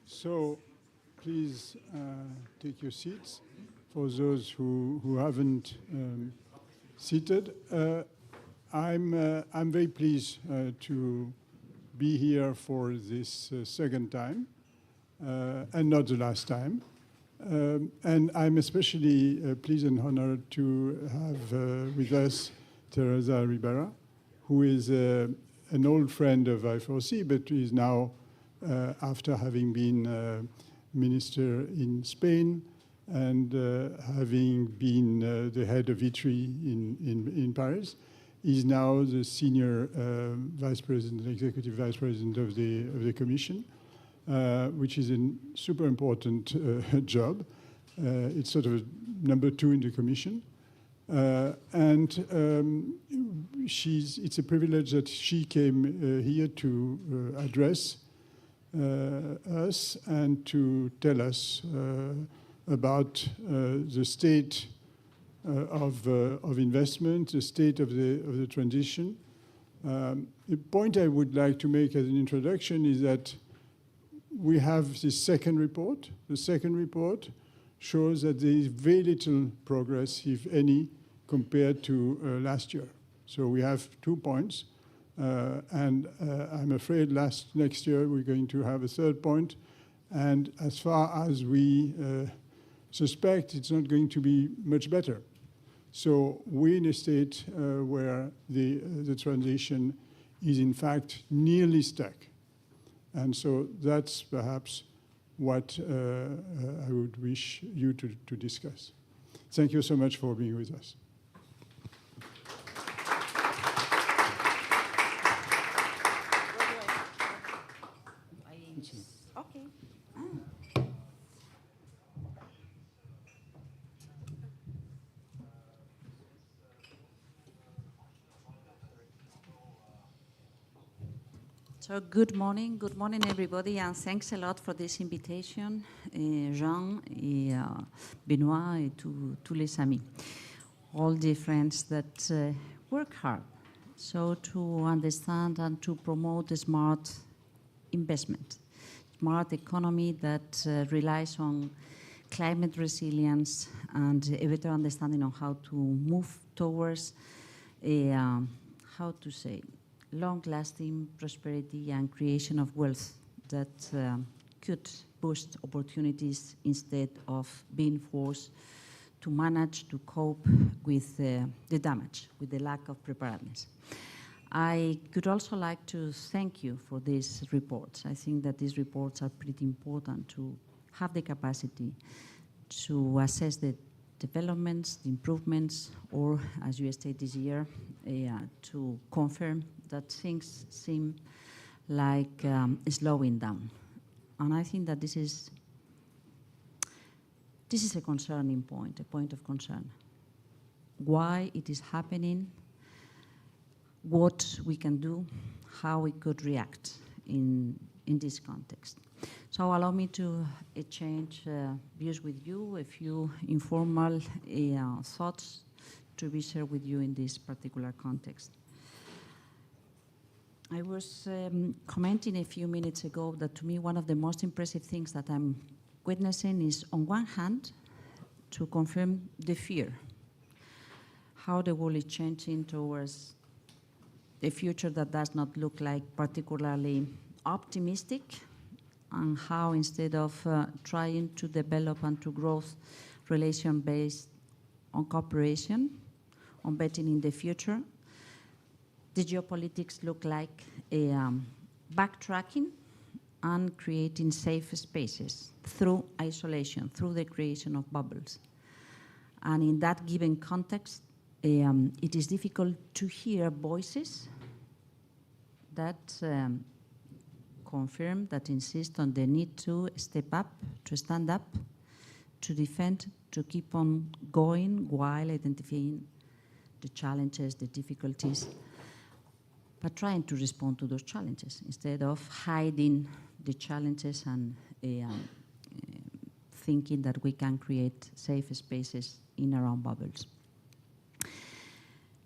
So please take your seats. For those who haven't seated, I'm very pleased to be here for this second time, and not the last time. And I'm especially pleased and honored to have with us Teresa Ribera, who is an old friend of I4C, but is now, after having been minister in Spain and having been the head of ITRI in Paris, is now the senior vice president, executive vice president of the Commission, which is a super important job. It's sort of number 2 in the Commission. It's a privilege that she came here to address us and to tell us about the state of investment, the state of the transition. The point I would like to make as an introduction is that we have this second report. The second report shows that there is very little progress, if any, compared to last year. So we have 2 points. And I'm afraid next year we're going to have a third point. And as far as we suspect, it's not going to be much better. So we're in a state where the transition is in fact nearly stuck. And so that's perhaps what I would wish you to discuss. Thank you so much for being with us. Okay. So good morning everybody, and thanks a lot for this invitation, Jean, Benoit, et tous les amis, all the friends that work hard so to understand and to promote a smart investment, smart economy that relies on climate resilience and a better understanding on how to move towards a, how to say, long-lasting prosperity and creation of wealth that could boost opportunities instead of being forced to manage to cope with the damage, with the lack of preparedness. I could also like to thank you for these reports. I think that these reports are pretty important to have the capacity to assess the developments, the improvements, or, as you stated this year, to confirm that things seem like slowing down. And I think that this is a concerning point, a point of concern. Why it is happening, what we can do, how we could react in this context. So allow me to exchange views with you, a few informal thoughts to be shared with you in this particular context. I was commenting a few minutes ago that to me one of the most impressive things that I'm witnessing is, on one hand, to confirm the fear, how the world is changing towards a future that does not look like particularly optimistic, and how instead of trying to develop and to growth relation based on cooperation, on betting in the future, the geopolitics look like a backtracking and creating safe spaces through isolation, through the creation of bubbles. And in that given context, it is difficult to hear voices that confirm, that insist on the need to step up, to stand up, to defend, to keep on going while identifying the challenges, the difficulties, but trying to respond to those challenges instead of hiding the challenges and thinking that we can create safe spaces in our own bubbles.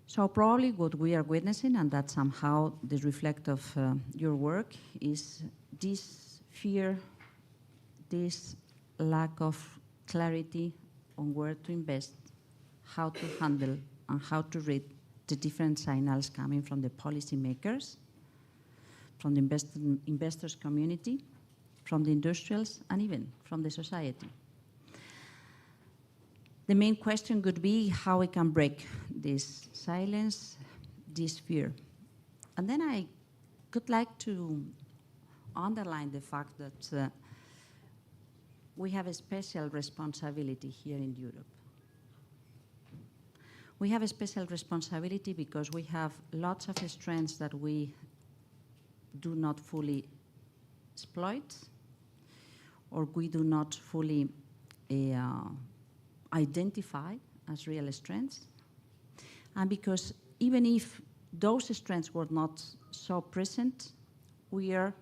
So probably what we are witnessing, and that somehow the reflect of your work, is this fear, this lack of clarity on where to invest, how to handle, and how to read the different signals coming from the policymakers, from the investors community, from the industrials, and even from the society. The main question could be how we can break this silence, this fear. And then I would like to underline the fact that we have a special responsibility here in Europe. We have a special responsibility because we have lots of strengths that we do not fully exploit, or we do not fully identify as real strengths. And because even if those strengths were not so present, we are,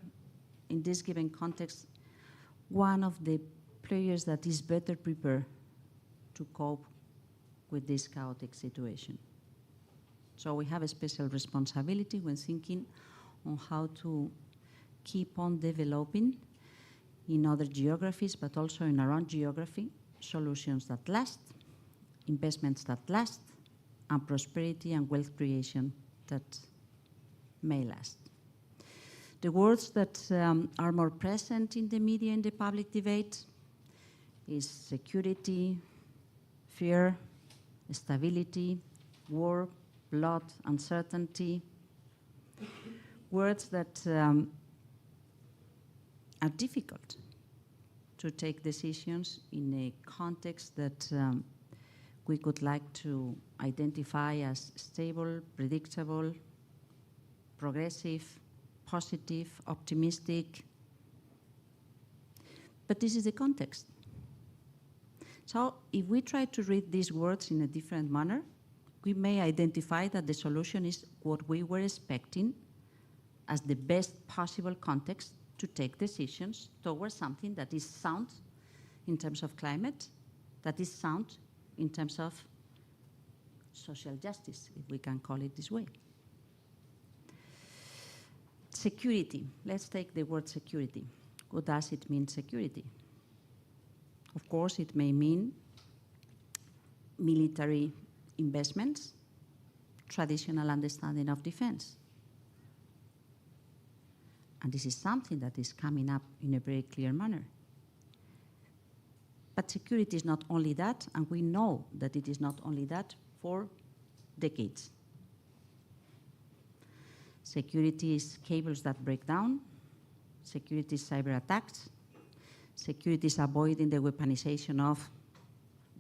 in this given context, one of the players that is better prepared to cope with this chaotic situation. So we have a special responsibility when thinking on how to keep on developing in other geographies, but also in our own geography, solutions that last, investments that last, and prosperity and wealth creation that may last. The words that are more present in the media and the public debate is security, fear, stability, war, blood, uncertainty. Words that are difficult to take decisions in a context that we could like to identify as stable, predictable, progressive, positive, optimistic. But this is the context. So if we try to read these words in a different manner, we may identify that the solution is what we were expecting as the best possible context to take decisions towards something that is sound in terms of climate, that is sound in terms of social justice, if we can call it this way. Security. Let's take the word security. What does it mean, security? Of course, it may mean military investments, traditional understanding of defense. And this is something that is coming up in a very clear manner. But security is not only that, and we know that it is not only that for decades. Security is cables that break down. Security is cyber attacks. Security is avoiding the weaponization of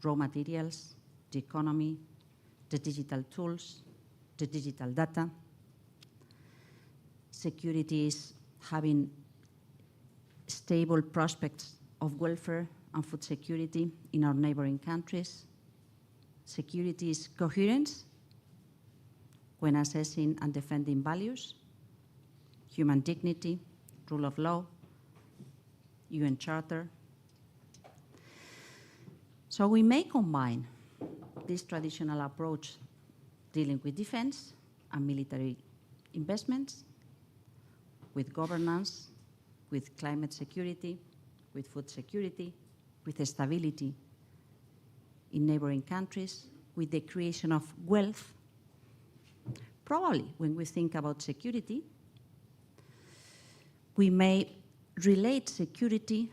raw materials, the economy, the digital tools, the digital data. Security is having stable prospects of welfare and food security in our neighboring countries. Security is coherence when assessing and defending values, human dignity, rule of law, UN Charter. So we may combine this traditional approach dealing with defense and military investments, with governance, with climate security, with food security, with stability in neighboring countries, with the creation of wealth. Probably when we think about security, we may relate security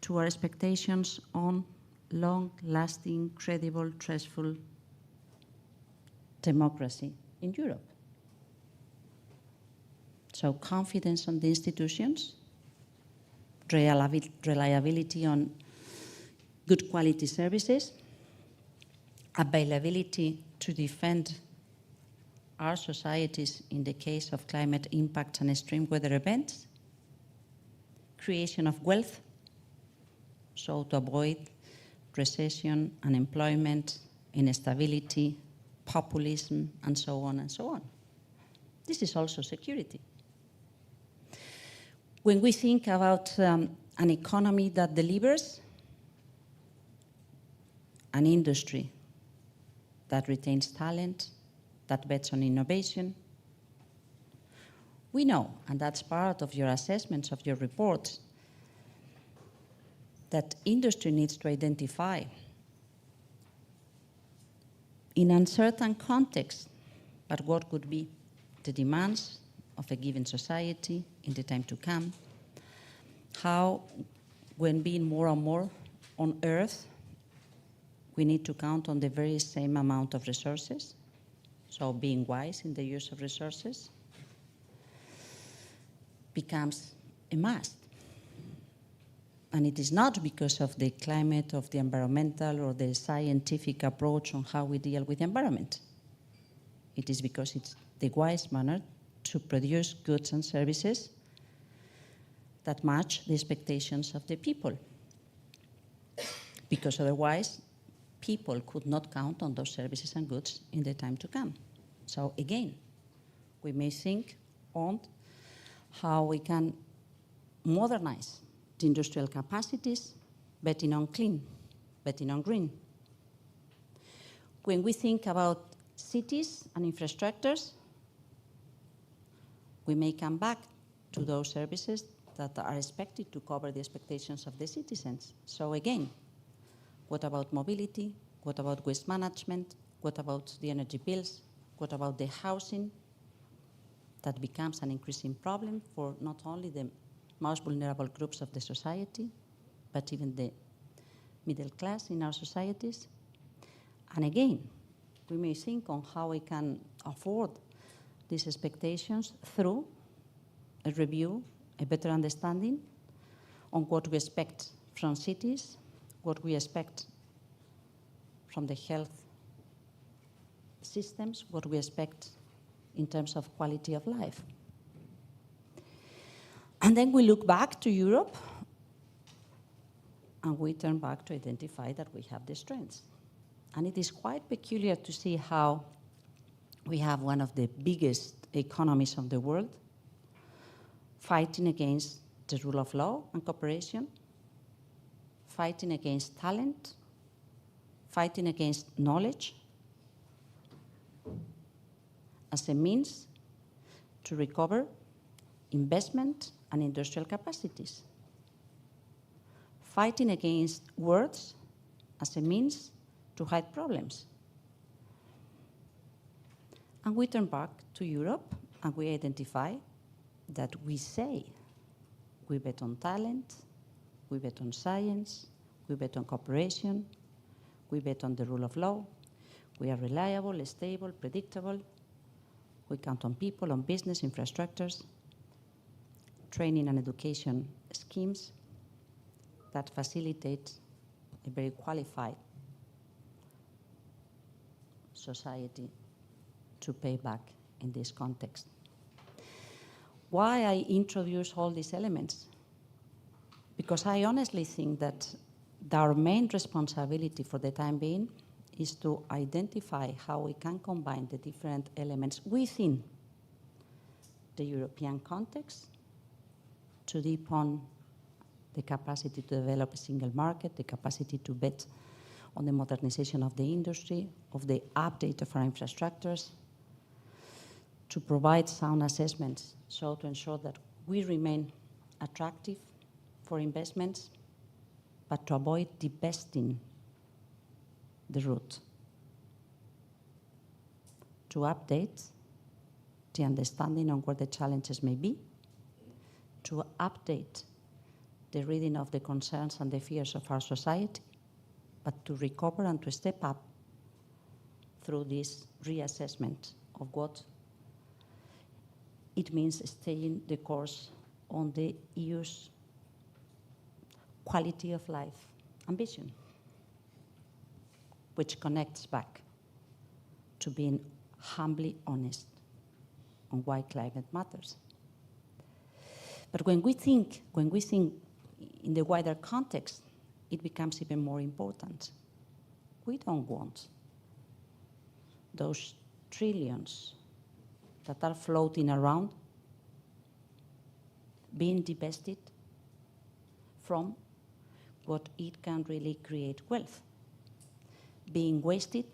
to our expectations on long-lasting, credible, trustful democracy in Europe. So confidence on the institutions, reliability on good quality services, availability to defend our societies in the case of climate impacts and extreme weather events, creation of wealth, so to avoid recession, unemployment, instability, populism, and so on and so on. This is also security. When we think about an economy that delivers, an industry that retains talent, that bets on innovation, we know, and that's part of your assessments of your reports, that industry needs to identify in uncertain context, but what could be the demands of a given society in the time to come, how, when being more and more on Earth, we need to count on the very same amount of resources, so being wise in the use of resources becomes a must. And it is not because of the climate, of the environmental, or the scientific approach on how we deal with the environment. It is because it's the wise manner to produce goods and services that match the expectations of the people. Because otherwise, people could not count on those services and goods in the time to come. So again, we may think on how we can modernize the industrial capacities, betting on clean, betting on green. When we think about cities and infrastructures, we may come back to those services that are expected to cover the expectations of the citizens. So again, what about mobility? What about waste management? What about the energy bills? What about the housing? That becomes an increasing problem for not only the most vulnerable groups of the society, but even the middle class in our societies. And again, we may think on how we can afford these expectations through a review, a better understanding on what we expect from cities, what we expect from the health systems, what we expect in terms of quality of life. And then we look back to Europe and we turn back to identify that we have the strengths. And it is quite peculiar to see how we have one of the biggest economies of the world fighting against the rule of law and cooperation, fighting against talent, fighting against knowledge as a means to recover investment and industrial capacities, fighting against words as a means to hide problems. And we turn back to Europe and we identify that we say we bet on talent, we bet on science, we bet on cooperation, we bet on the rule of law, we are reliable, stable, predictable, we count on people, on business, infrastructures, training and education schemes that facilitate a very qualified society to pay back in this context. why I introduce all these elements? Because I honestly think that our main responsibility for the time being is to identify how we can combine the different elements within the European context to deepen the capacity to develop a single market, the capacity to bet on the modernization of the industry, of the update of our infrastructures, to provide sound assessments, so to ensure that we remain attractive for investments, but to avoid divesting the route, to update the understanding on where the challenges may be, to update the reading of the concerns and the fears of our society, but to recover and to step up through this reassessment of what it means staying the course on the EU's quality of life ambition, which connects back to being humbly honest on why climate matters. But when we think in the wider context, it becomes even more important. We don't want those trillions that are floating around being divested from what it can really create wealth, being wasted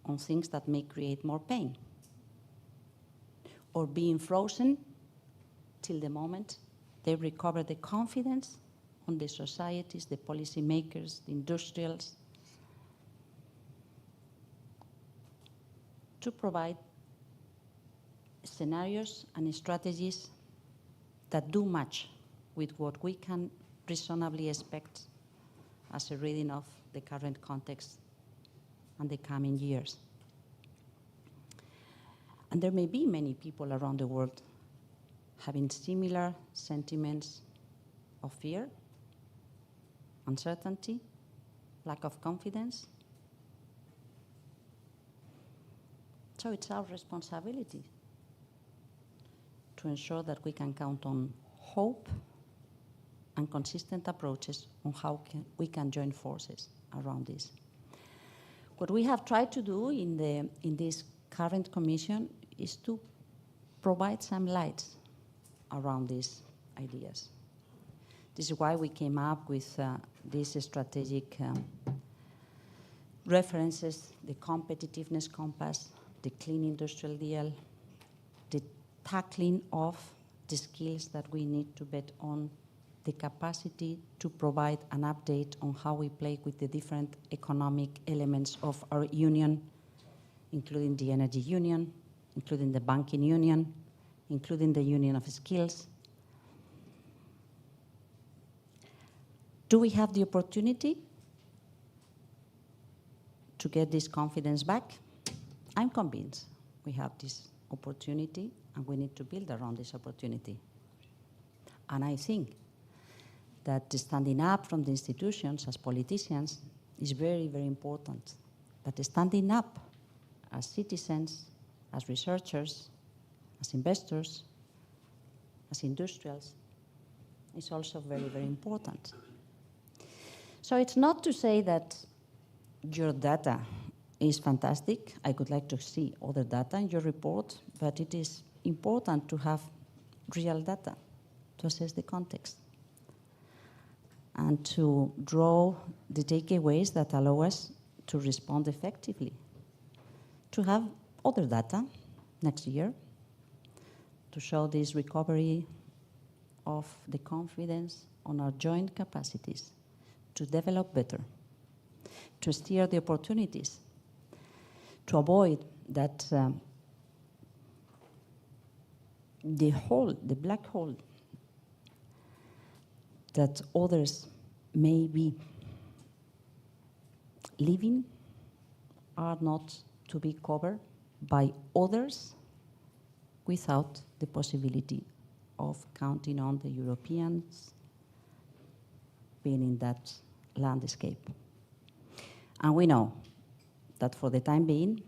on things that may create more pain, or being frozen till the moment they recover the confidence on the societies, the policymakers, the industrials, to provide scenarios and strategies that do match with what we can reasonably expect as a reading of the current context and the coming years. And there may be many people around the world having similar sentiments of fear, uncertainty, lack of confidence. So it's our responsibility to ensure that we can count on hope and consistent approaches on how we can join forces around this. What we have tried to do in this current commission is to provide some light around these ideas. This is why we came up with these strategic references, the competitiveness compass, the clean industrial deal, the tackling of the skills that we need to bet on, the capacity to provide an update on how we play with the different economic elements of our union, including the energy union, including the banking union, including the union of skills. Do we have the opportunity to get this confidence back? I'm convinced we have this opportunity and we need to build around this opportunity. And I think that standing up from the institutions as politicians is very, very important. That standing up as citizens, as researchers, as investors, as industrials, is also very, very important. So it's not to say that your data is fantastic. I would like to see other data in your report, but it is important to have real data to assess the context and to draw the takeaways that allow us to respond effectively, to have other data next year to show this recovery of the confidence on our joint capacities to develop better, to steer the opportunities, to avoid that the black hole that others may be living are not to be covered by others without the possibility of counting on the Europeans being in that landscape. And we know that for the time being,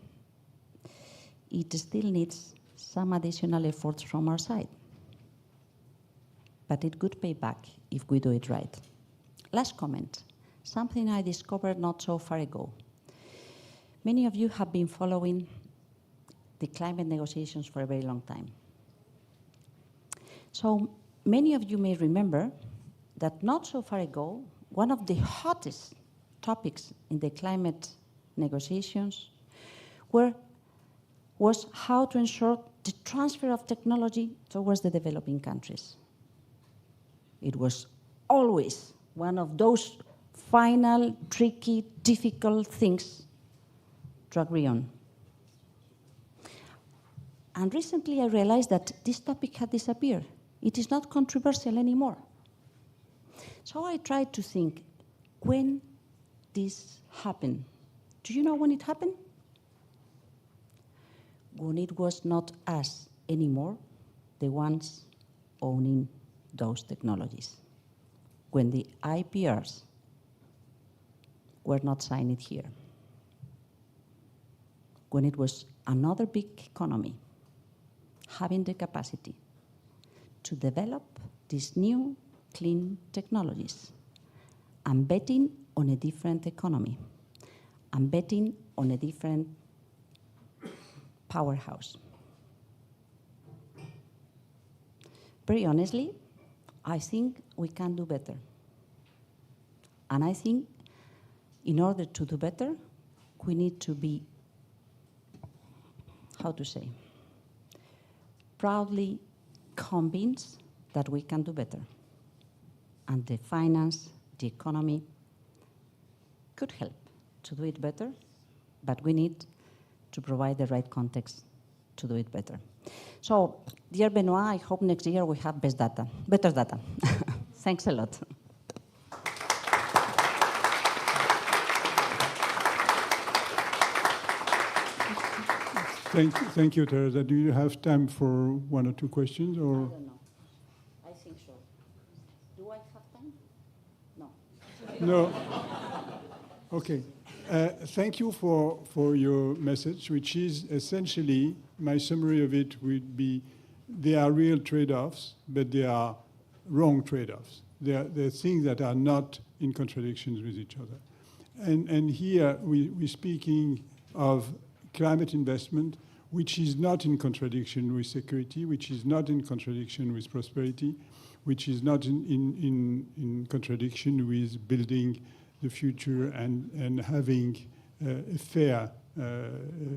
it still needs some additional efforts from our side. but it could pay back if we do it right. Last comment, something I discovered not so far ago. Many of you have been following the climate negotiations for a very long time. So many of you may remember that not so far ago, one of the hottest topics in the climate negotiations was how to ensure the transfer of technology towards the developing countries. It was always one of those final, tricky, difficult things to agree on. And recently I realized that this topic had disappeared. It is not controversial anymore. So I tried to think, when this happened? Do you know when it happened? When it was not us anymore, the ones owning those technologies. When the IPRs were not signed here. When it was another big economy having the capacity to develop these new clean technologies and betting on a different economy and betting on a different powerhouse. Very honestly, I think we can do better. And I think in order to do better, we need to be, how to say, proudly convinced that we can do better. And the finance, the economy could help to do it better, but we need to provide the right context to do it better. So, dear Benoit, I hope next year we have better data. Thanks a lot. Thank you, Teresa. Do you have time for one or two questions? Or? I don't know. I think so. Do I have time? No. No. Okay. Thank you for your message, which is essentially, my summary of it would be, there are real trade-offs, but they are wrong trade-offs. They're things that are not in contradictions with each other. And here we're speaking of climate investment, which is not in contradiction with security, which is not in contradiction with prosperity, which is not in contradiction with building the future and having a fair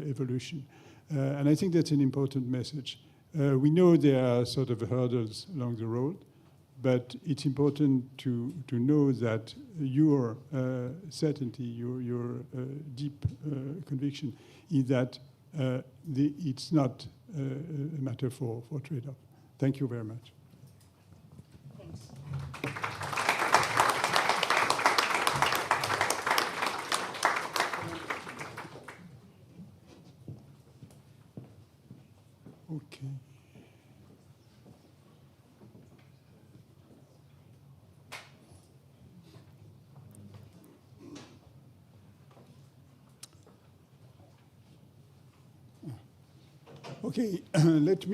evolution. And I think that's an important message. We know there are sort of hurdles along the road, but it's important to know that your certainty, your deep conviction is that it's not a matter for trade-off. Thank you very much. Thanks. Okay. Okay, let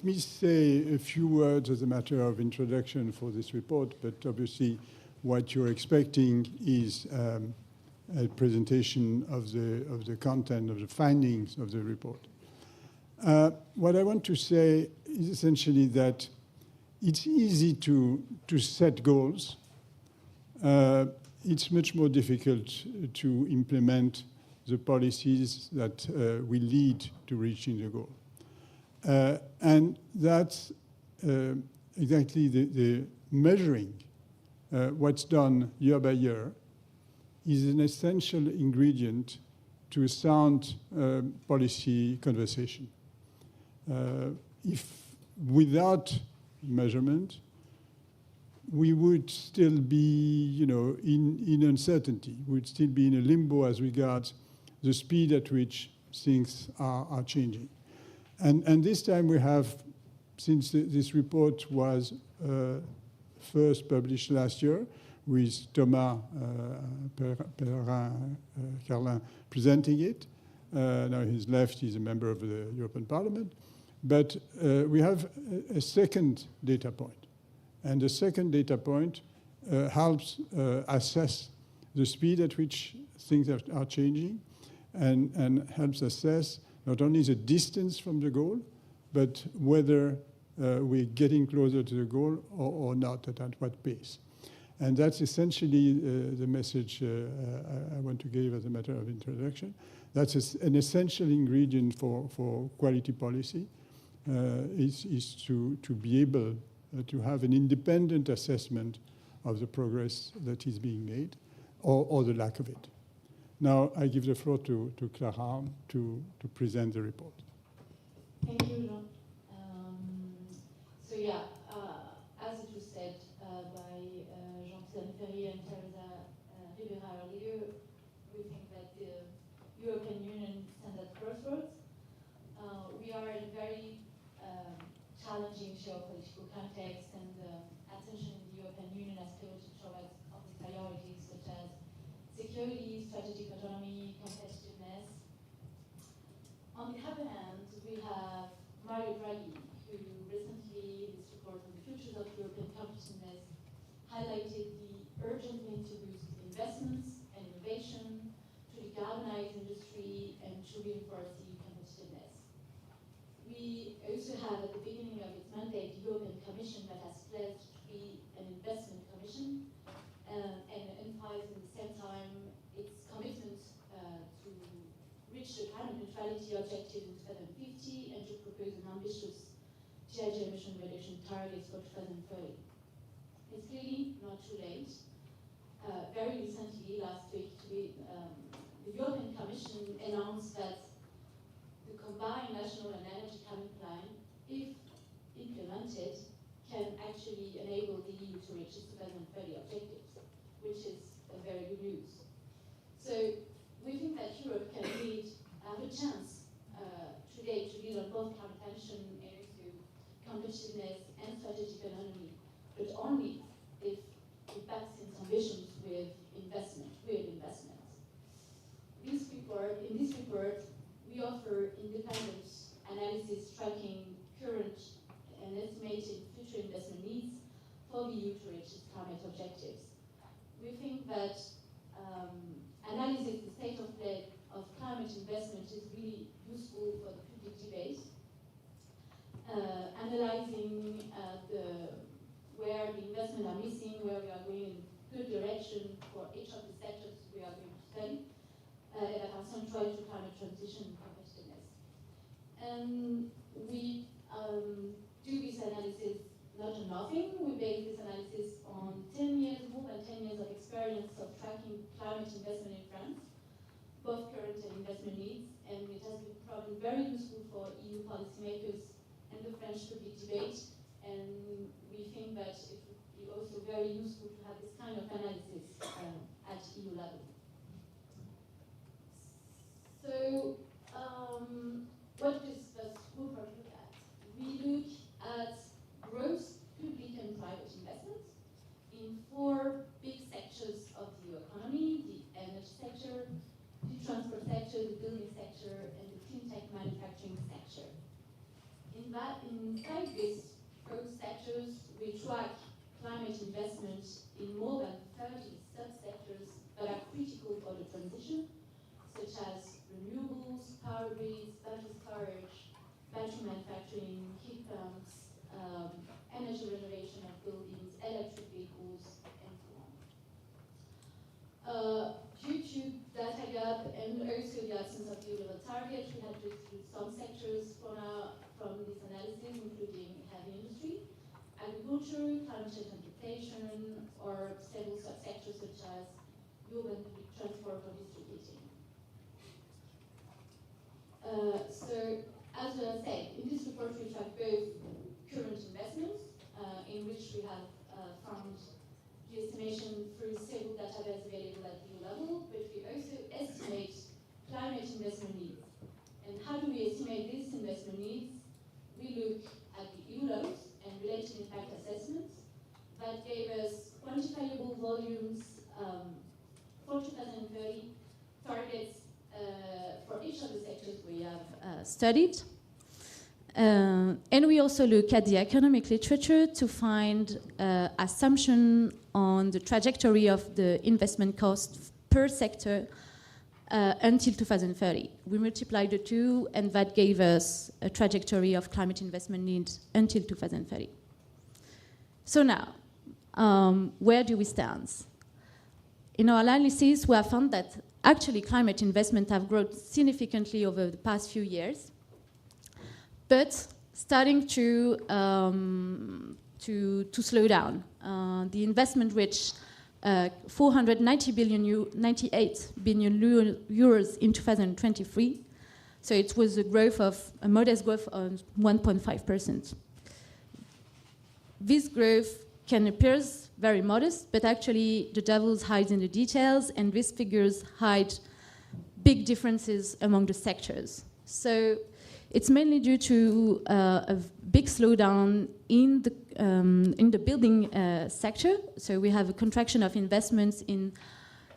me say a few words as a matter of introduction for this report, but obviously what you're expecting is a presentation of the content, of the findings of the report. What I want to say is essentially that it's easy to set goals. It's much more difficult to implement the policies that will lead to reaching the goal. And that's exactly the measuring what's done year by year is an essential ingredient to a sound policy conversation. If without measurement, we would still be, in uncertainty. We'd still be in a limbo as regards the speed at which things are changing. And this time we have, since this report was first published last year, with Thomas Carlin presenting it. Now he's left, he's a member of the European Parliament. But we have a second data point. And the second data point helps assess the speed at which things are changing and helps assess not only the distance from the goal, but whether we're getting closer to the goal or not, at what pace. And that's essentially the message I want to give as a matter of introduction. That's an essential ingredient for quality policy, is to be able to have an independent assessment of the progress that is being made, or the lack of it. Now I give the floor to Clara to present the report. Thank you, Jean. So yeah, as it was said by Jean-Pierre Ferry and Teresa Ribera earlier, we think that the European Union stands at crossroads. We are in a very challenging geopolitical context, and attention in the European Union has pivoted towards other priorities such as security, strategic autonomy, competitiveness. On the other hand, we have Mario Draghi, who recently, in his report on the futures of European competitiveness, highlighted the urgent need to boost investments and innovation, to decarbonise industry, and to reinforce EU competitiveness. We also have, at the beginning of its mandate, the European Commission that has pledged to be an investment commission, and emphasizes at the same time its commitment to reach the climate neutrality objective in 2050 and to propose an ambitious GHG emission reduction targets for 2030. It's clearly not too late. Very recently, last week, the European Commission announced that the combined national and energy climate plan, if implemented, can actually enable the EU to reach its 2030 objectives, which is a very good news. So we think that Europe can lead, have a chance today to lead on both climate action and also competitiveness and strategic autonomy, but only if it backs its ambitions with investment, real investment. In this report, we offer independent analysis tracking current and estimated future investment needs for the EU to reach its climate objectives. We think that analyzing the state of play of climate investment is really useful for the public debate. Analyzing where the investment are missing, where we are going in good direction for each of the sectors we are going to study, that are central to climate transition and competitiveness. And we do this analysis not on nothing. We base this analysis on 10 years, more than 10 years of experience of tracking climate investment in France, both current and investment needs, and it has been probably very useful for EU policymakers and the French public debate, and we think that it would be also very useful to have this kind of analysis at EU level. So, what does this report look at? We look at gross public and private investments in 4 big sectors of the economy: the energy sector, the transport sector, the building sector, and the clean tech manufacturing sector. Inside these growth sectors, we track climate investment in more than 30 subsectors that are critical for the transition, such as renewables, power grids, battery storage, battery manufacturing, heat pumps, energy renovation of buildings, electric vehicles, and so on. Due to data gap and also the absence of EU-level targets, we had to exclude some sectors from this analysis, including heavy industry, agriculture, climate change adaptation, or several subsectors such as urban public transport or district heating. So, as I said, in this report we track both current investments, in which we have found the estimation through several databases available at EU level, but we also estimate climate investment needs. And how do we estimate these investment needs? We look at the EU levels and related impact assessments that gave us quantifiable volumes for 2030 targets for each of the sectors we have studied. And we also look at the economic literature to find assumption on the trajectory of the investment cost per sector until 2030. We multiplied the two, and that gave us a trajectory of climate investment needs until 2030. So now, where do we stand? In our analysis, we have found that actually climate investment have grown significantly over the past few years, but starting to slow down. The investment reached 498 billion euros in 2023. So it was a modest growth of 1.5%. This growth can appear very modest, but actually the devil hides in the details, and these figures hide big differences among the sectors. So it's mainly due to a big slowdown in the building sector. So we have a contraction of investments in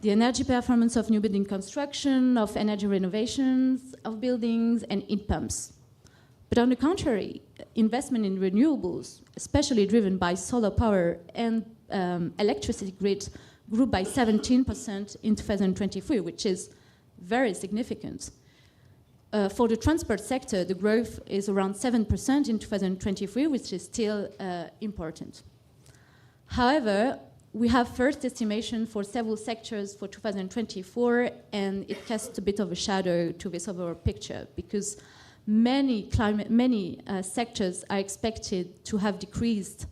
the energy performance of new building construction, of energy renovations of buildings, and heat pumps. But on the contrary, investment in renewables, especially driven by solar power and electricity grid, grew by 17% in 2023, which is very significant. For the transport sector, the growth is around 7% in 2023, which is still important. However, we have first estimation for several sectors for 2024, and it casts a bit of a shadow to this overall picture, because many sectors are expected to have decreased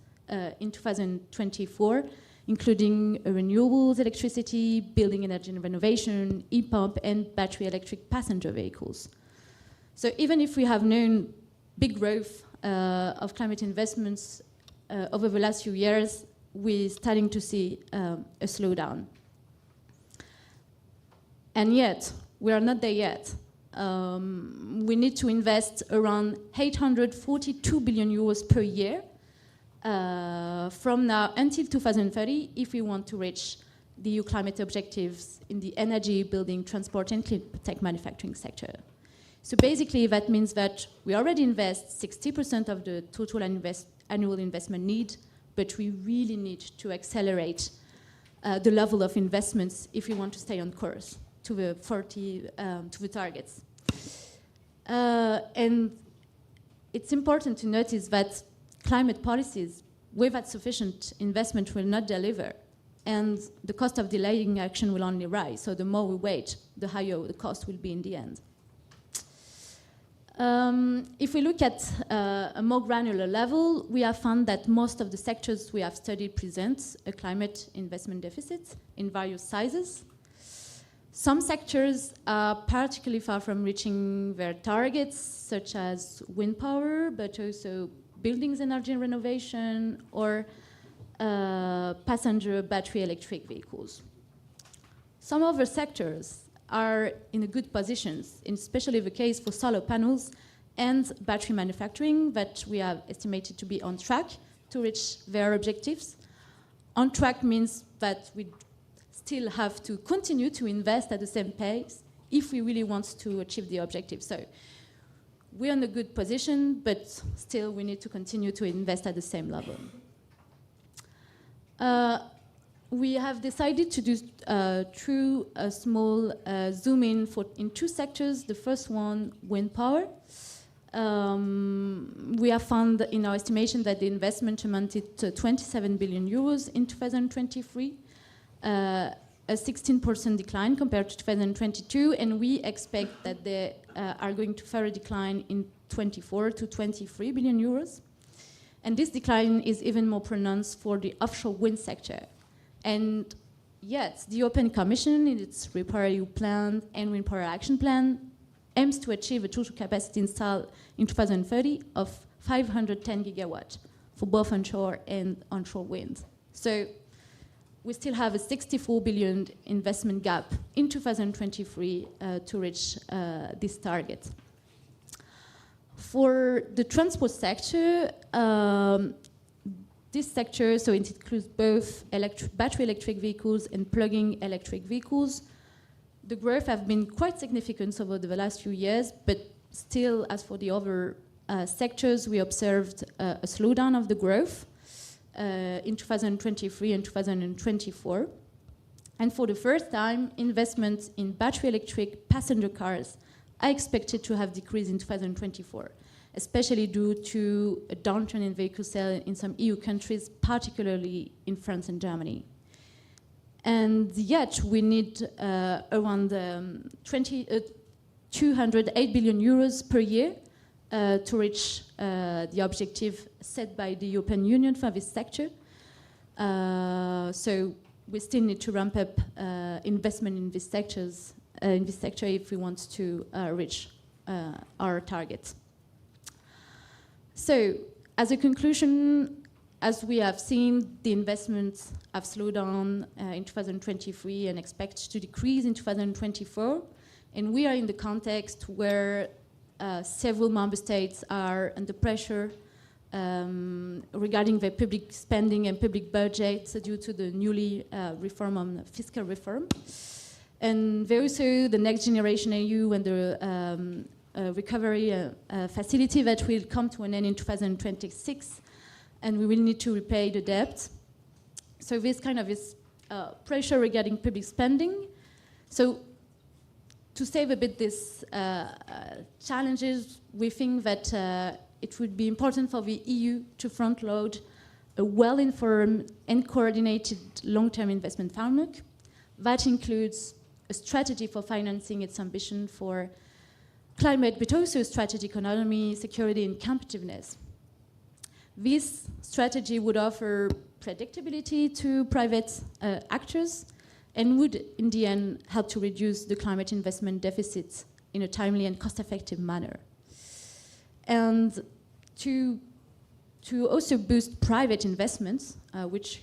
in 2024, including renewables, electricity, building energy renovation, heat pump, and battery electric passenger vehicles. So even if we have known big growth of climate investments over the last few years, we're starting to see a slowdown. And yet, we are not there yet. We need to invest around 842 billion euros per year from now until 2030 if we want to reach the EU climate objectives in the energy, building, transport, and clean tech manufacturing sector. So basically, that means that we already invest 60% of the total annual investment need, but we really need to accelerate the level of investments if we want to stay on course to the targets. And it's important to notice that climate policies without sufficient investment will not deliver, and the cost of delaying action will only rise. So the more we wait, the higher the cost will be in the end. If we look at a more granular level, we have found that most of the sectors we have studied present a climate investment deficit in various sizes. Some sectors are particularly far from reaching their targets, such as wind power, but also buildings energy renovation or passenger battery electric vehicles. Some other sectors are in a good positions, especially the case for solar panels and battery manufacturing, that we have estimated to be on track to reach their objectives. On track means that we still have to continue to invest at the same pace if we really want to achieve the objective. So we're in a good position, but still we need to continue to invest at the same level. We have decided to do through a small zoom in two sectors. The first one, wind power. We have found in our estimation that the investment amounted to 27 billion euros in 2023, a 16% decline compared to 2022, and we expect that they are going to further decline in 24 to 23 billion euros. And this decline is even more pronounced for the offshore wind sector. And yet, the European Commission, in its Ribera plan and Wind Power Action Plan, aims to achieve a total capacity installed in 2030 of 510 gigawatts for both onshore and onshore wind. So we still have a 64 billion investment gap in 2023 to reach this target. For the transport sector, this sector, so it includes both battery electric vehicles and plug-in electric vehicles. The growth has been quite significant over the last few years, but still, as for the other sectors, we observed a slowdown of the growth in 2023 and 2024. And for the first time, investments in battery electric passenger cars are expected to have decreased in 2024, especially due to a downturn in vehicle sales in some EU countries, particularly in France and Germany. And yet, we need around 208 billion euros per year to reach the objective set by the European Union for this sector. So we still need to ramp up investment in these sectors, in this sector, if we want to reach our targets. So, as a conclusion, as we have seen, the investments have slowed down in 2023 and expect to decrease in 2024. And we are in the context where several member states are under pressure regarding their public spending and public budgets due to the newly reform on fiscal reform. And very also the Next Generation EU and the recovery facility that will come to an end in 2026, and we will need to repay the debt. So this kind of is pressure regarding public spending. So to save a bit these challenges, we think that it would be important for the EU to front-load a well-informed and coordinated long-term investment framework. That includes a strategy for financing its ambition for climate, but also strategic autonomy, security, and competitiveness. This strategy would offer predictability to private actors and would, in the end, help to reduce the climate investment deficit in a timely and cost-effective manner. And to also boost private investments, which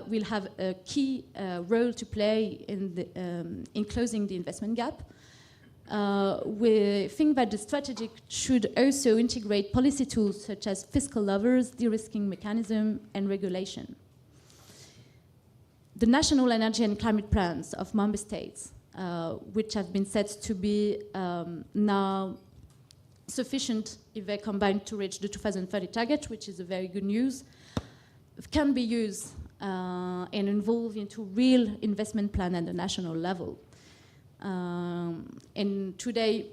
will have a key role to play in closing the investment gap, we think that the strategy should also integrate policy tools such as fiscal levers, de-risking mechanism, and regulation. The national energy and climate plans of member states, which have been set to be now sufficient if they're combined to reach the 2030 target, which is a very good news, can be used and involved into real investment plan at the national level. And today,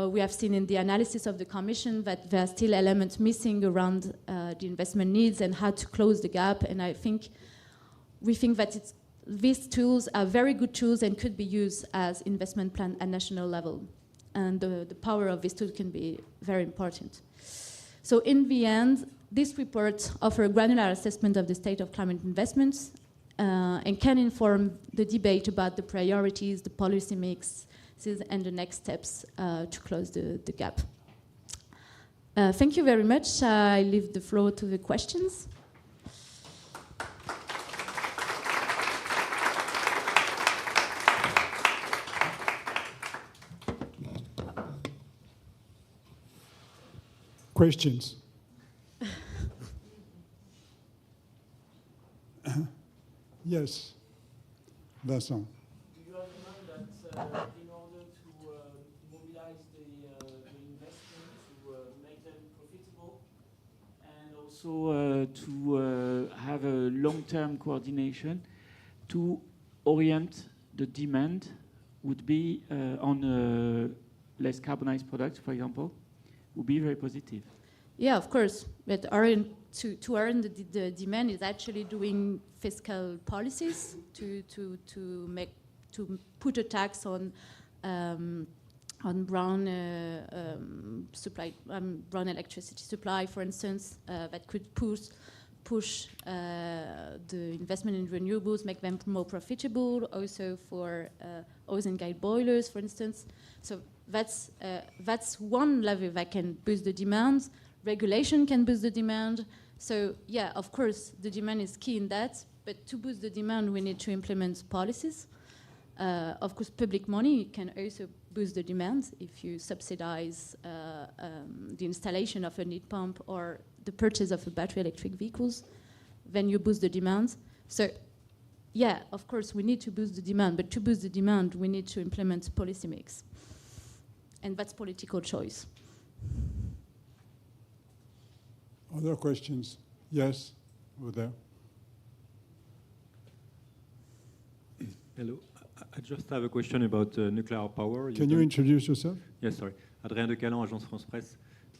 we have seen in the analysis of the Commission that there are still elements missing around the investment needs and how to close the gap. And we think that these tools are very good tools and could be used as investment plan at national level. And the power of this tool can be very important. So in the end, this report offers a granular assessment of the state of climate investments and can inform the debate about the priorities, the policy mixes, and the next steps to close the gap. Thank you very much. I leave the floor to the questions. Questions? Yes, Vincent. Do you have in mind that in order to mobilize the investment, to make them profitable, and also to have a long-term coordination, to orient the demand would be on less carbonized products, for example, would be very positive. Yeah, of course. But to earn the demand is actually doing fiscal policies to put a tax on brown brown electricity supply, for instance, that could push the investment in renewables, make them more profitable. Also for oil and gas boilers, for instance. So that's one lever that can boost the demand. Regulation can boost the demand. So yeah, of course, the demand is key in that. But to boost the demand, we need to implement policies. Of course, public money can also boost the demand if you subsidize the installation of a heat pump or the purchase of a battery electric vehicles. Then you boost the demand. So yeah, of course, we need to boost the demand. But to boost the demand, we need to implement policy mix. And that's political choice. Other questions? Yes, over there. Hello. I just have a question about nuclear power. Can you introduce yourself? Yes, sorry. Adrien de Calan, Agence France Presse.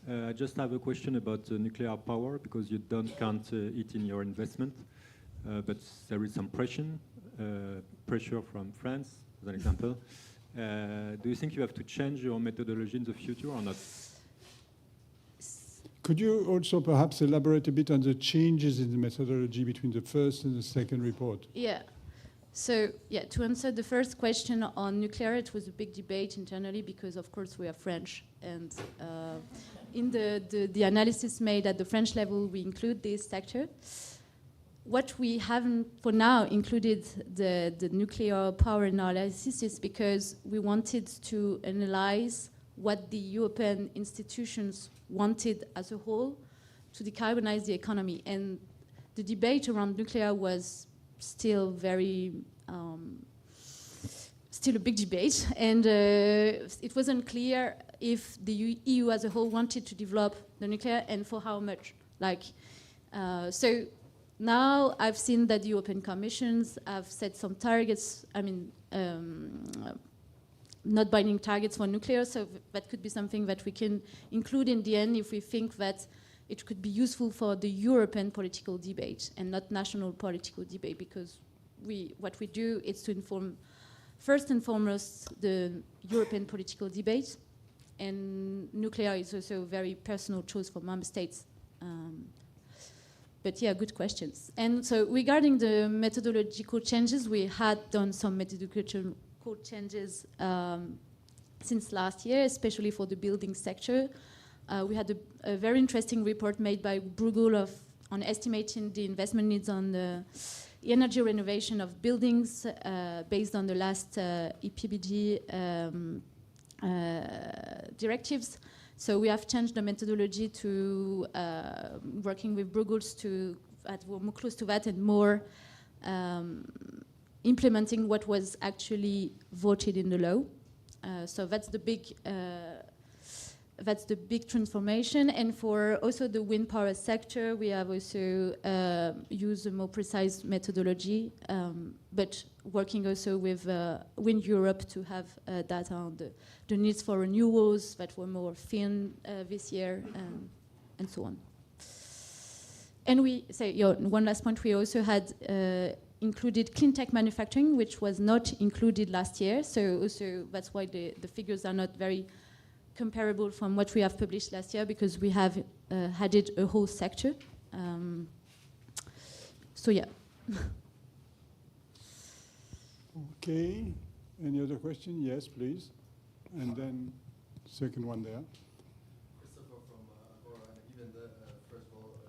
I just have a question about nuclear power because you don't count it in your investment, but there is some pressure from France, as an example. Do you think you have to change your methodology in the future or not? Could you also perhaps elaborate a bit on the changes in the methodology between the first and the second report? Yeah. So, yeah, to answer the first question on nuclear, it was a big debate internally because, of course, we are French. And in the analysis made at the French level, we include this sector. What we haven't, for now, included the nuclear power analysis is because we wanted to analyze what the European institutions wanted as a whole to decarbonize the economy. And the debate around nuclear was still very, still a big debate. And it wasn't clear if the EU as a whole wanted to develop the nuclear and for how much. So now I've seen that the European Commissions have set some targets, not binding targets for nuclear, so that could be something that we can include in the end if we think that it could be useful for the European political debate and not national political debate, because what we do is to inform, first and foremost, the European political debate, and nuclear is also a very personal choice for member states. But yeah, good questions. And so regarding the methodological changes, we had done some methodological changes since last year, especially for the building sector. We had a very interesting report made by Bruegel on estimating the investment needs on the energy renovation of buildings based on the last EPBD directives. So we have changed the methodology to working with Bruegel to we're more close to that and more implementing what was actually voted in the law. So that's the big transformation. And for also the wind power sector, we have also used a more precise methodology, but working also with Wind Europe to have data on the needs for renewals that were more thin this year, and so on. And we say, one last point, we also had included clean tech manufacturing, which was not included last year. So also that's why the figures are not very comparable from what we have published last year, because we have added a whole sector. So yeah. Okay. Any other question? Yes, please. And then second one there. Christopher from Agora. Even first of all,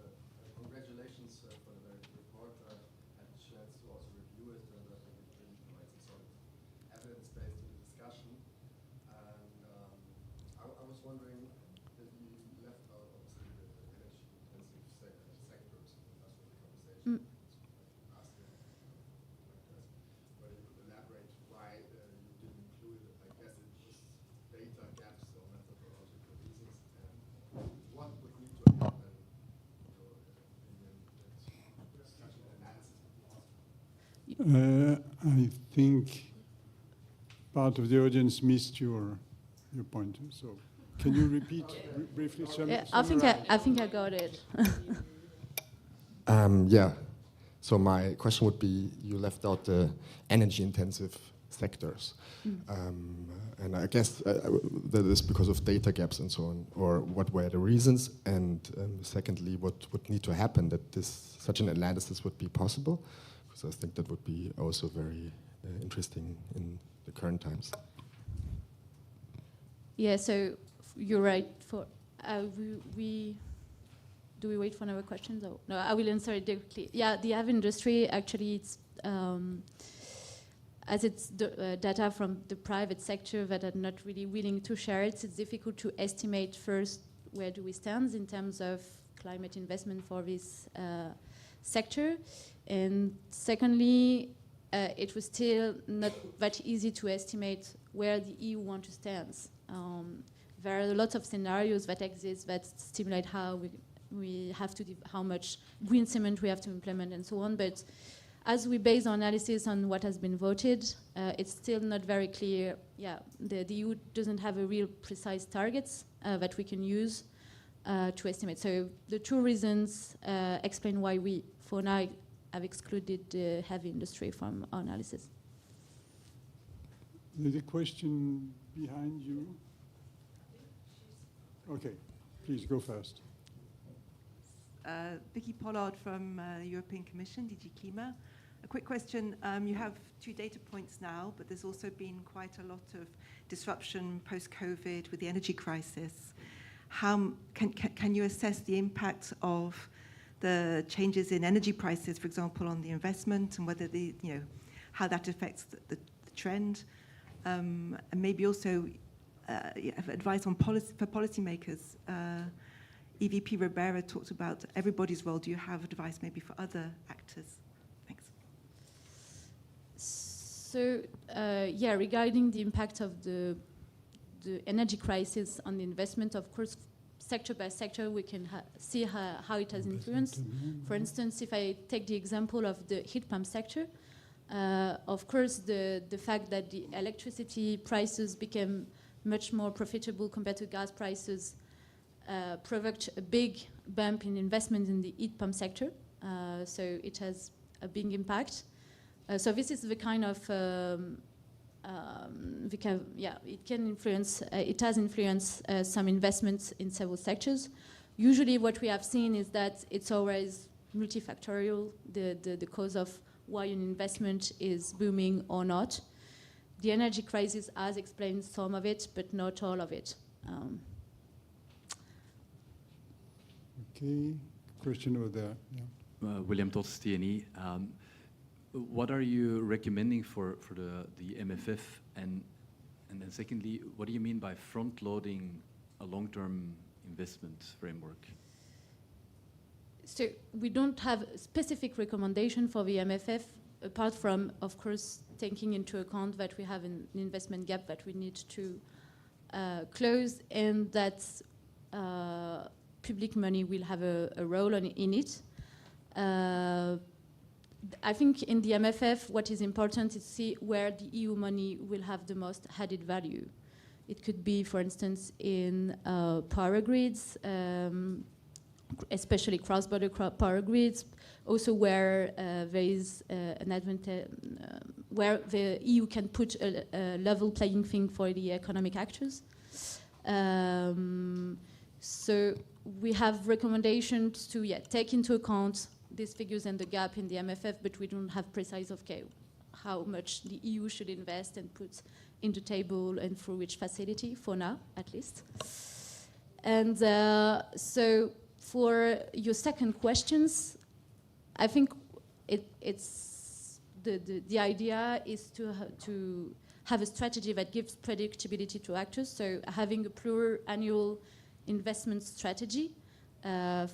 congratulations for the very good report. I had a chance to also review it, and I think it really provides some sort of evidence base to the discussion. And I was wondering that you left out obviously the energy-intensive sectors in the industrial decarbonization. Whether you could elaborate why you didn't include it. I guess it was data gaps or methodological reasons, and what would need to happen, in your opinion, that such an analysis would be possible? I think part of the audience missed your point. So can you repeat briefly? Yeah, I think I got it. Yeah. So my question would be, you left out the energy-intensive sectors. And I guess that is because of data gaps and so on, or what were the reasons? And secondly, what would need to happen that such an analysis would be possible? Because I think that would be also very interesting in the current times. Yeah, so you're right. Do we wait for another question? No, I will answer it directly. Yeah, the heavy industry, actually, it's as it's data from the private sector that are not really willing to share it. It's difficult to estimate first where do we stand in terms of climate investment for this sector. And secondly, it was still not that easy to estimate where the EU wants to stand. There are lots of scenarios that exist that stimulate how we have to, how much green cement we have to implement and so on. But as we base our analysis on what has been voted, it's still not very clear. Yeah, the EU doesn't have a real precise targets that we can use to estimate. So the two reasons explain why we, for now, have excluded the heavy industry from our analysis. There's a question behind you. Okay, please go first. Vicky Pollard from the European Commission, DG Klima. A quick question. You have 2 data points now, but there's also been quite a lot of disruption post-COVID with the energy crisis. How can you assess the impact of the changes in energy prices, for example, on the investment, and whether how that affects the trend? And maybe also advice on policy for policymakers. EVP Ribera talked about everybody's role. Do you have advice maybe for other actors? Thanks. So, yeah, regarding the impact of the energy crisis on the investment, of course, sector by sector, we can see how it has influenced. For instance, if I take the example of the heat pump sector, of course, the fact that the electricity prices became much more profitable compared to gas prices provoked a big bump in investment in the heat pump sector. So it has a big impact. So this is the kind of, it can influence, it has influenced some investments in several sectors. Usually what we have seen is that it's always multifactorial, the cause of why an investment is booming or not. The energy crisis has explained some of it, but not all of it. Okay, question over there. Yeah. William Tots, TNE. What are you recommending for the MFF? And then secondly, what do you mean by front-loading a long-term investment framework? So we don't have a specific recommendation for the MFF, apart from, of course, taking into account that we have an investment gap that we need to close, and that public money will have a role in it. I think in the MFF, what is important is to see where the EU money will have the most added value. It could be, for instance, in power grids, especially cross-border power grids, also where there is an advantage, where the EU can put a level playing field for the economic actors. So we have recommendations to take into account these figures and the gap in the MFF, but we don't have precise how much the EU should invest and put in the table and through which facility, for now, at least. And so for your second questions, I think it's the idea is to have a strategy that gives predictability to actors. So having a pluriannual investment strategy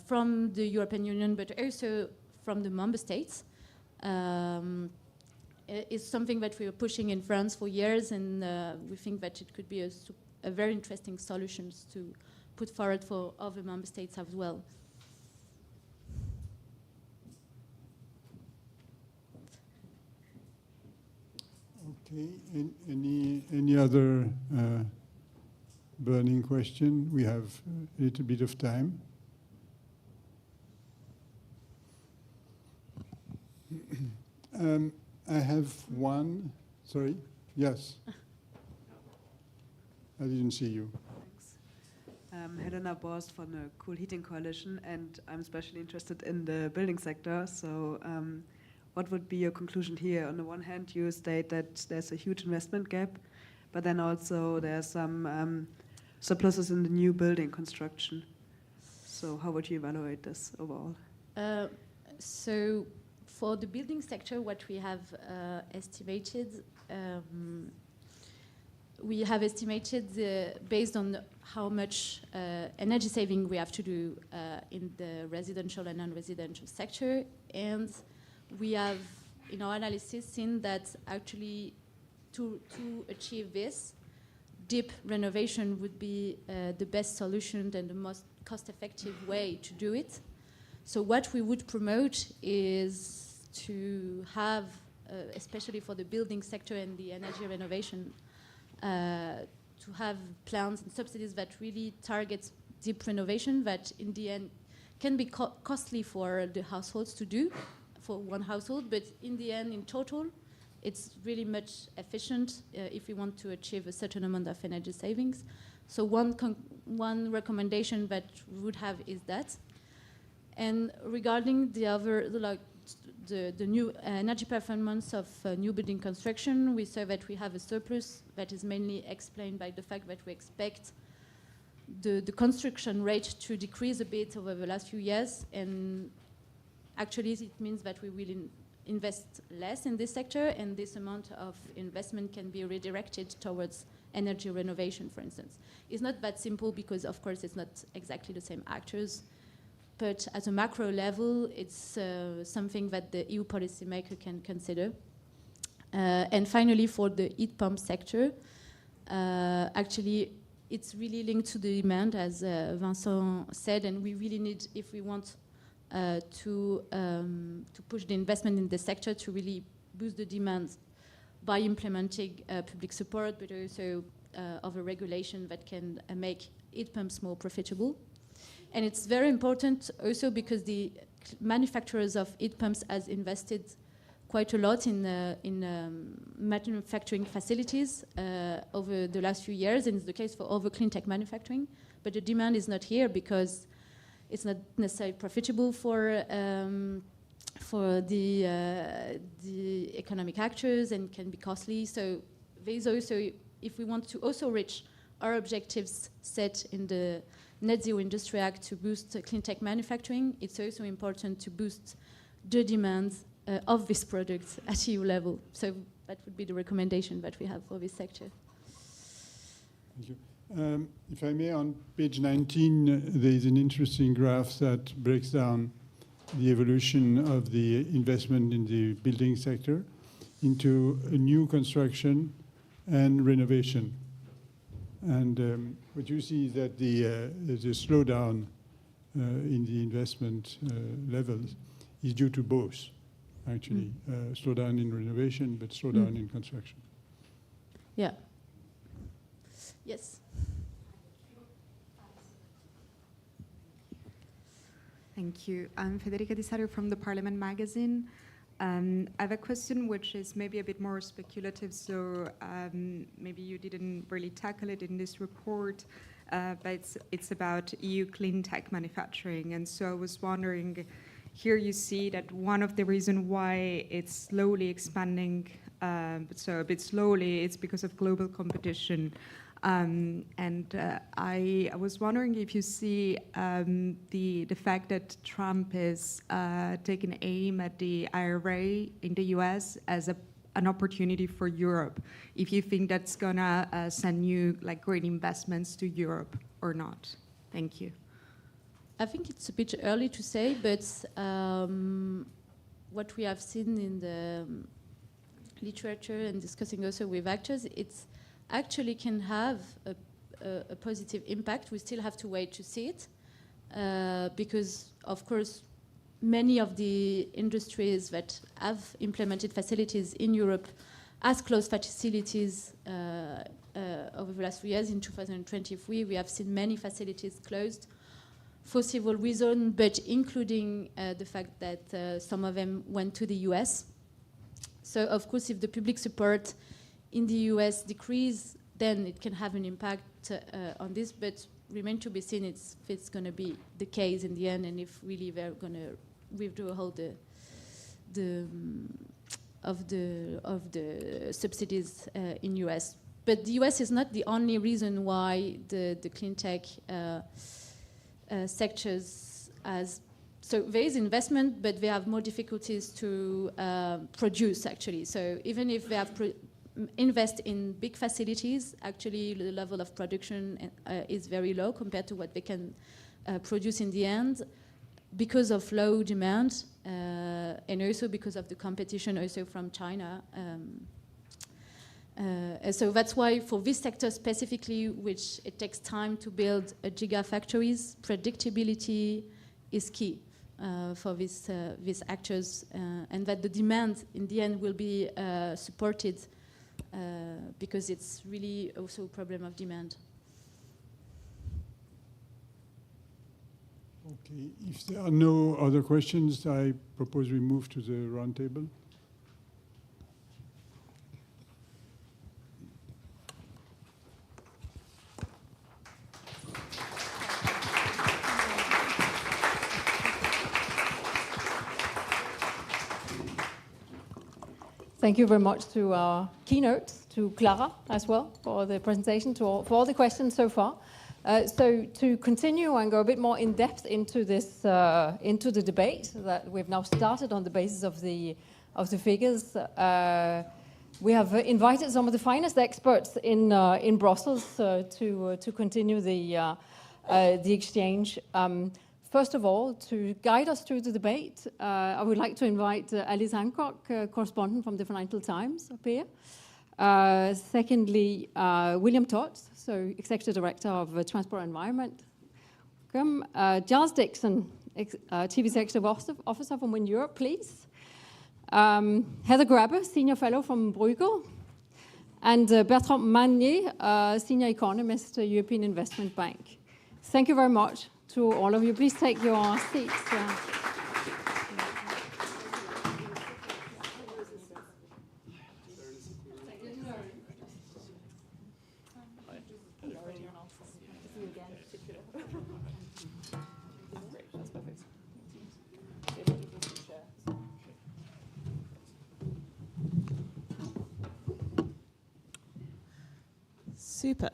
from the European Union, but also from the member states, is something that we are pushing in France for years, and we think that it could be a very interesting solution to put forward for other member states as well. Okay, any other burning question? We have a little bit of time. I have one. Sorry? Yes. I didn't see you. Thanks. Helena Borst from the Cool Heating Coalition, and I'm especially interested in the building sector. So what would be your conclusion here? On the one hand, you state that there's a huge investment gap, but then also there's some surpluses in the new building construction. So how would you evaluate this overall? So for the building sector, what we have estimated, based on how much energy saving we have to do in the residential and non-residential sector, and we have in our analysis seen that actually to achieve this, deep renovation would be the best solution and the most cost-effective way to do it. So what we would promote is to have, especially for the building sector and the energy renovation, to have plans and subsidies that really target deep renovation that in the end can be costly for the households to do, for one household, but in the end, in total, it's really much efficient if we want to achieve a certain amount of energy savings. So one recommendation that we would have is that. And regarding the other, the new energy performance of new building construction, we say that we have a surplus that is mainly explained by the fact that we expect the construction rate to decrease a bit over the last few years, and actually it means that we will invest less in this sector, and this amount of investment can be redirected towards energy renovation, for instance. It's not that simple because, of course, it's not exactly the same actors, but at a macro level, it's something that the EU policymaker can consider. And finally, for the heat pump sector, actually, it's really linked to the demand, as Vincent said, and we really need, if we want to push the investment in the sector, to really boost the demand by implementing public support, but also of a regulation that can make heat pumps more profitable. And it's very important also because the manufacturers of heat pumps has invested quite a lot in manufacturing facilities over the last few years, and it's the case for all the clean tech manufacturing. But the demand is not here because it's not necessarily profitable for the economic actors and can be costly. So there's also, if we want to also reach our objectives set in the Net Zero Industry Act to boost clean tech manufacturing, it's also important to boost the demand of these products at EU level. So that would be the recommendation that we have for this sector. Thank you. If I may, on page 19, there is an interesting graph that breaks down the evolution of the investment in the building sector into a new construction and renovation. And what you see is that there's a slowdown in the investment levels is due to both, actually. Slowdown in renovation, but slowdown in construction. Yeah. Yes. Thank you. I'm Federica Di Sario from the Parliament Magazine. I have a question which is maybe a bit more speculative, so maybe you didn't really tackle it in this report, but it's about EU clean tech manufacturing. And so I was wondering, here you see that one of the reasons why it's slowly expanding, so a bit slowly, it's because of global competition. I was wondering if you see the fact that Trump is taking aim at the IRA in the US as an opportunity for Europe, if you think that's gonna send new great investments to Europe or not. Thank you. I think it's a bit early to say, but what we have seen in the literature and discussing also with actors, it's actually can have a positive impact. We still have to wait to see it because, of course, many of the industries that have implemented facilities in Europe as closed facilities over the last few years. In 2023, we have seen many facilities closed for several reasons, but including the fact that some of them went to the US. So, of course, if the public support in the US decrease, then it can have an impact on this, but remain to be seen if it's going to be the case in the end, and if really they're going to withdraw all the subsidies in US. But the US is not the only reason why the clean tech sectors so there is investment, but they have more difficulties to produce, actually. So even if they have invest in big facilities, actually the level of production is very low compared to what they can produce in the end because of low demand and also because of the competition also from China. And so that's why for this sector specifically, which it takes time to build gigafactories, predictability is key for these actors, and that the demand in the end will be supported because it's really also a problem of demand. Okay, if there are no other questions, I propose we move to the roundtable. Thank you very much to our keynote, to Clara as well for the presentation, for all the questions so far. So to continue and go a bit more in depth into this, into the debate that we've now started on the basis of the figures, we have invited some of the finest experts in Brussels to continue the exchange. First of all, to guide us through the debate, I would like to invite Alice Hancock, correspondent from the Financial Times, up here. Secondly, William Todd, so Executive Director of Transport and Environment. Giles Dixon, Chief Executive Officer from Wind Europe, please. Heather Grabber, Senior Fellow from Bruegel. And Bertrand Magnier, Senior Economist, European Investment Bank. Thank you very much to all of you. Please take your seats. Super.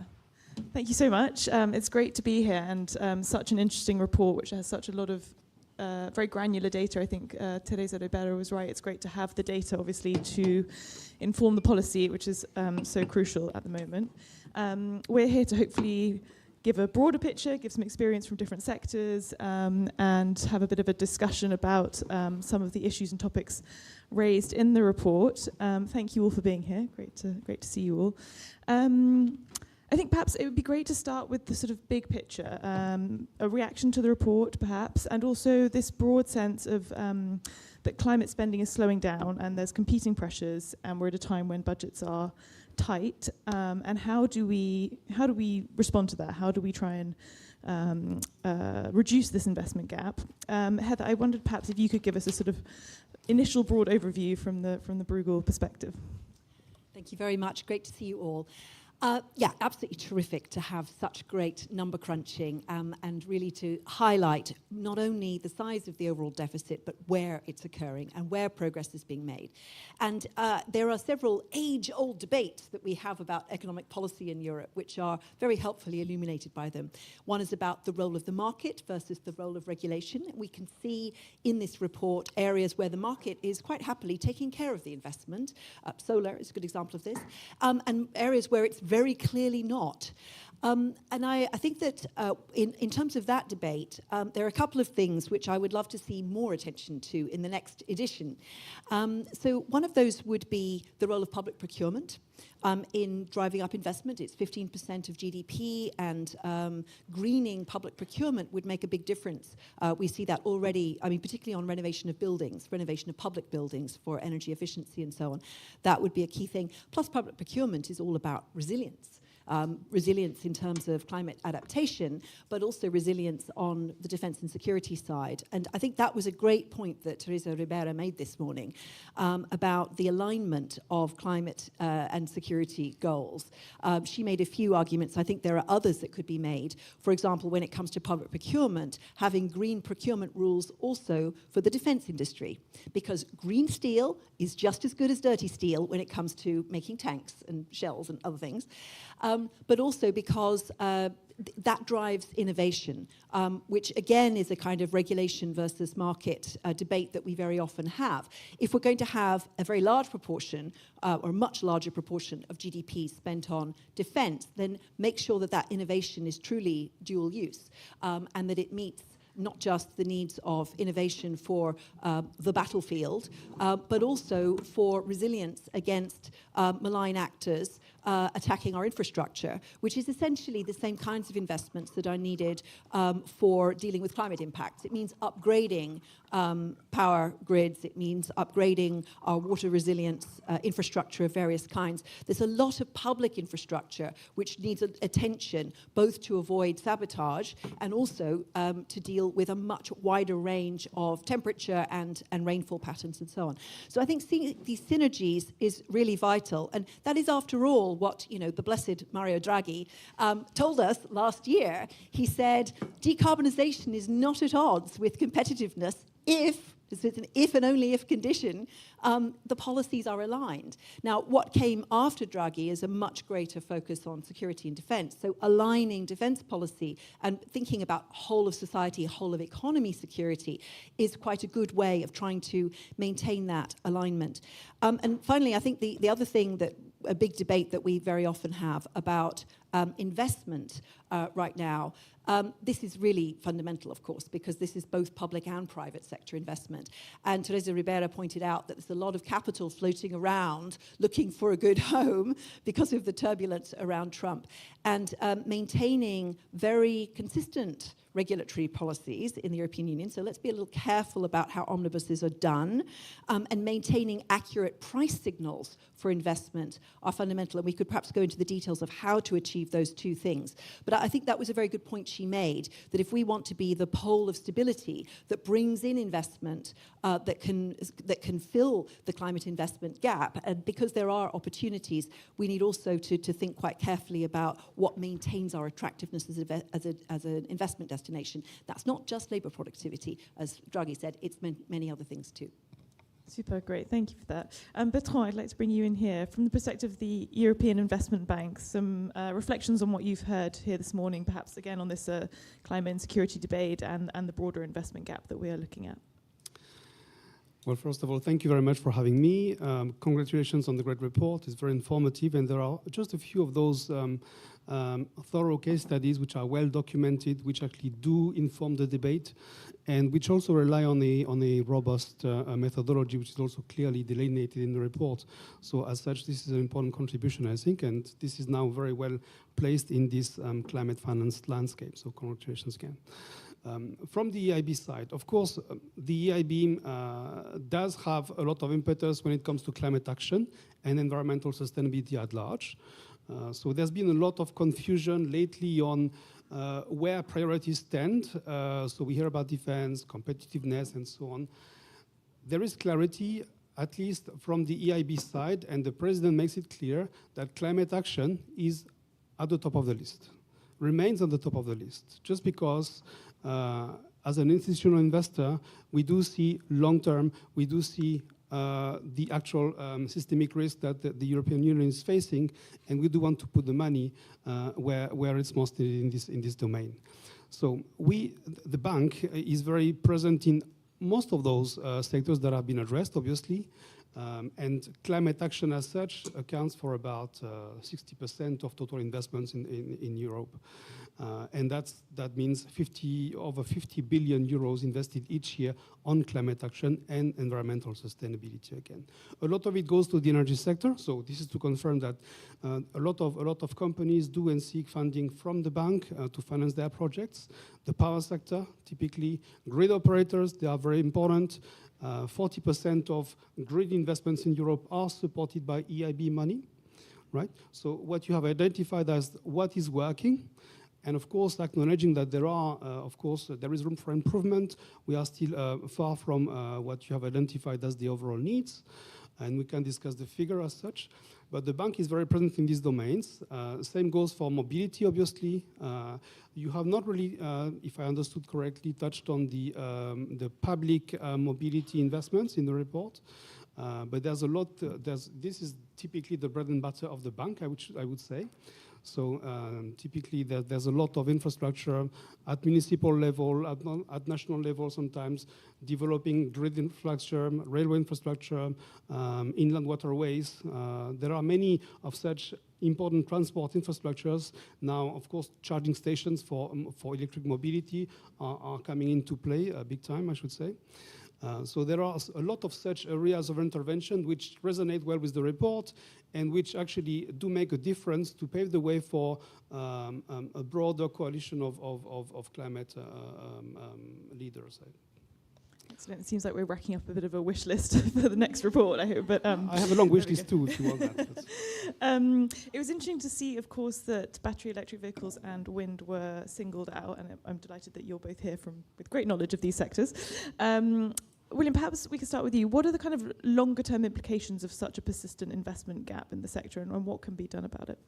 Thank you so much. It's great to be here, and such an interesting report which has such a lot of very granular data. I think Teresa Ribera was right. It's great to have the data, obviously, to inform the policy, which is so crucial at the moment. We're here to hopefully give a broader picture, give some experience from different sectors, and have a bit of a discussion about some of the issues and topics raised in the report. Thank you all for being here. Great to see you all. I think perhaps it would be great to start with the sort of big picture, a reaction to the report perhaps, and also this broad sense of that climate spending is slowing down and there's competing pressures, and we're at a time when budgets are tight. And how do we respond to that? How do we try and reduce this investment gap? Heather, I wondered perhaps if you could give us a sort of initial broad overview from the Bruegel perspective. Thank you very much. Great to see you all. Yeah, absolutely terrific to have such great number crunching and really to highlight not only the size of the overall deficit, but where it's occurring and where progress is being made. And there are several age-old debates that we have about economic policy in Europe, which are very helpfully illuminated by them. One is about the role of the market versus the role of regulation. We can see in this report areas where the market is quite happily taking care of the investment. Solar is a good example of this. And areas where it's very clearly not. And I think that in terms of that debate, there are a couple of things which I would love to see more attention to in the next edition. So one of those would be the role of public procurement in driving up investment. It's 15% of GDP, and greening public procurement would make a big difference. We see that already, I mean, particularly on renovation of buildings, renovation of public buildings for energy efficiency and so on. That would be a key thing. Plus, public procurement is all about resilience. Resilience in terms of climate adaptation, but also resilience on the defence and security side. And I think that was a great point that Teresa Ribera made this morning about the alignment of climate and security goals. She made a few arguments. I think there are others that could be made. For example, when it comes to public procurement, having green procurement rules also for the defence industry, because green steel is just as good as dirty steel when it comes to making tanks and shells and other things. But also because that drives innovation, which again is a kind of regulation versus market debate that we very often have. If we're going to have a very large proportion, or a much larger proportion of GDP spent on defence, then make sure that that innovation is truly dual use and that it meets not just the needs of innovation for the battlefield, but also for resilience against malign actors attacking our infrastructure, which is essentially the same kinds of investments that are needed for dealing with climate impacts. It means upgrading power grids. It means upgrading our water resilience infrastructure of various kinds. There's a lot of public infrastructure which needs attention, both to avoid sabotage and also to deal with a much wider range of temperature and rainfall patterns and so on. So I think seeing these synergies is really vital. And that is, after all, what the blessed Mario Draghi told us last year. He said, decarbonisation is not at odds with competitiveness if, this is an if and only if condition, the policies are aligned. Now, what came after Draghi is a much greater focus on security and defence. So aligning defence policy and thinking about whole of society, whole of economy security is quite a good way of trying to maintain that alignment. And finally, I think the other thing that a big debate that we very often have about investment right now. This is really fundamental, of course, because this is both public and private sector investment. And Teresa Ribera pointed out that there's a lot of capital floating around looking for a good home because of the turbulence around Trump. And maintaining very consistent regulatory policies in the European Union. So let's be a little careful about how omnibuses are done, and maintaining accurate price signals for investment are fundamental. And we could perhaps go into the details of how to achieve those two things. But I think that was a very good point she made, that if we want to be the pole of stability that brings in investment that can fill the climate investment gap, and because there are opportunities, we need also to think quite carefully about what maintains our attractiveness as an investment destination. That's not just labour productivity, as Draghi said, it's many other things too. Super, great, thank you for that. Bertrand, I'd like to bring you in here. From the perspective of the European Investment Bank, some reflections on what you've heard here this morning, perhaps again on this climate and security debate and the broader investment gap that we are looking at. Well, first of all, thank you very much for having me. Congratulations on the great report. It's very informative, and there are just a few of those thorough case studies which are well documented, which actually do inform the debate, and which also rely on a robust methodology, which is also clearly delineated in the report. So as such, this is an important contribution, I think, and this is now very well placed in this climate finance landscape. So congratulations again. From the EIB side, of course, the EIB does have a lot of impetus when it comes to climate action and environmental sustainability at large. So there's been a lot of confusion lately on where priorities stand. So we hear about defense, competitiveness, and so on. There is clarity, at least from the EIB side, and the president makes it clear that climate action is at the top of the list, remains on the top of the list, just because as an institutional investor, we do see long-term, we do see the actual systemic risk that the European Union is facing, and we do want to put the money where it's most needed in this domain. So the bank is very present in most of those sectors that have been addressed, obviously, and climate action as such accounts for about 60% of total investments in Europe. And that means over 50 billion euros invested each year on climate action and environmental sustainability again. A lot of it goes to the energy sector, so this is to confirm that a lot of companies do and seek funding from the bank to finance their projects. The power sector, typically grid operators, they are very important. 40% of grid investments in Europe are supported by EIB money, right? So what you have identified as what is working, and of course, acknowledging that there is room for improvement. We are still far from what you have identified as the overall needs, and we can discuss the figure as such. But the bank is very present in these domains. Same goes for mobility, obviously. You have not really, if I understood correctly, touched on the public mobility investments in the report. But there's a lot. This is typically the bread and butter of the bank, I would say. So typically there's a lot of infrastructure at municipal level, at national level sometimes, developing grid infrastructure, railway infrastructure, inland waterways. There are many of such important transport infrastructures. Now, of course, charging stations for electric mobility are coming into play big time, I should say. So there are a lot of such areas of intervention which resonate well with the report and which actually do make a difference to pave the way for a broader coalition of climate leaders. Excellent. It seems like we're racking up a bit of a wish list for the next report, I hope. But I have a long wish list too, if you want that. It was interesting to see, of course, that battery electric vehicles and wind were singled out, and I'm delighted that you're both here with great knowledge of these sectors. William, perhaps we could start with you. What are the kind of longer-term implications of such a persistent investment gap in the sector, and what can be done about it?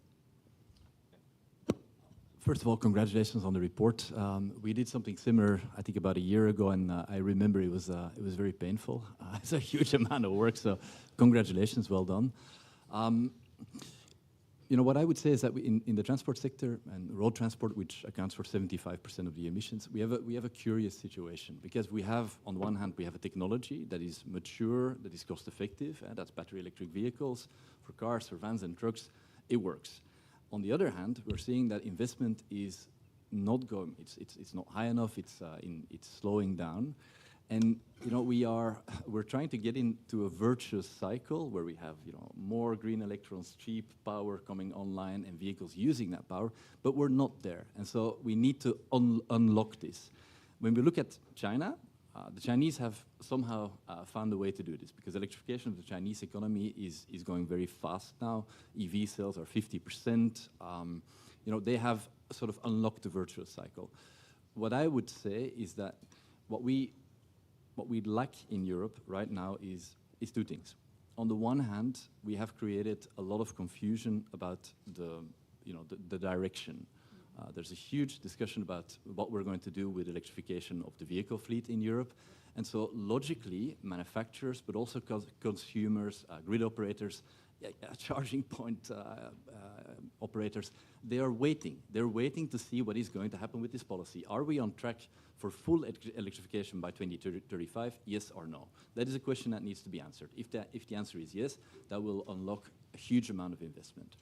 First of all, congratulations on the report. We did something similar, I think, about a year ago, and I remember it was very painful. It's a huge amount of work, so congratulations, well done. You know, what I would say is that in the transport sector and road transport, which accounts for 75% of the emissions, we have a curious situation, because we have, on one hand, we have a technology that is mature, that is cost effective, and that's battery electric vehicles for cars, for vans and trucks. It works. On the other hand, we're seeing that investment is not going, it's not high enough, it's slowing down. And you know, we're trying to get into a virtuous cycle where we have, you know, more green electrons, cheap power coming online and vehicles using that power, but we're not there. And so we need to unlock this. When we look at China, the Chinese have somehow found a way to do this, because electrification of the Chinese economy is going very fast now. EV sales are 50%. You know, they have sort of unlocked the virtuous cycle. What I would say is that what we lack in Europe right now is two things. On the one hand, we have created a lot of confusion about the direction. There's a huge discussion about what we're going to do with electrification of the vehicle fleet in Europe. And so logically, manufacturers, but also consumers, grid operators, charging point operators, they are waiting. They're waiting to see what is going to happen with this policy. Are we on track for full electrification by 2035, yes or no? That is a question that needs to be answered. If the answer is yes, that will unlock a huge amount of investment.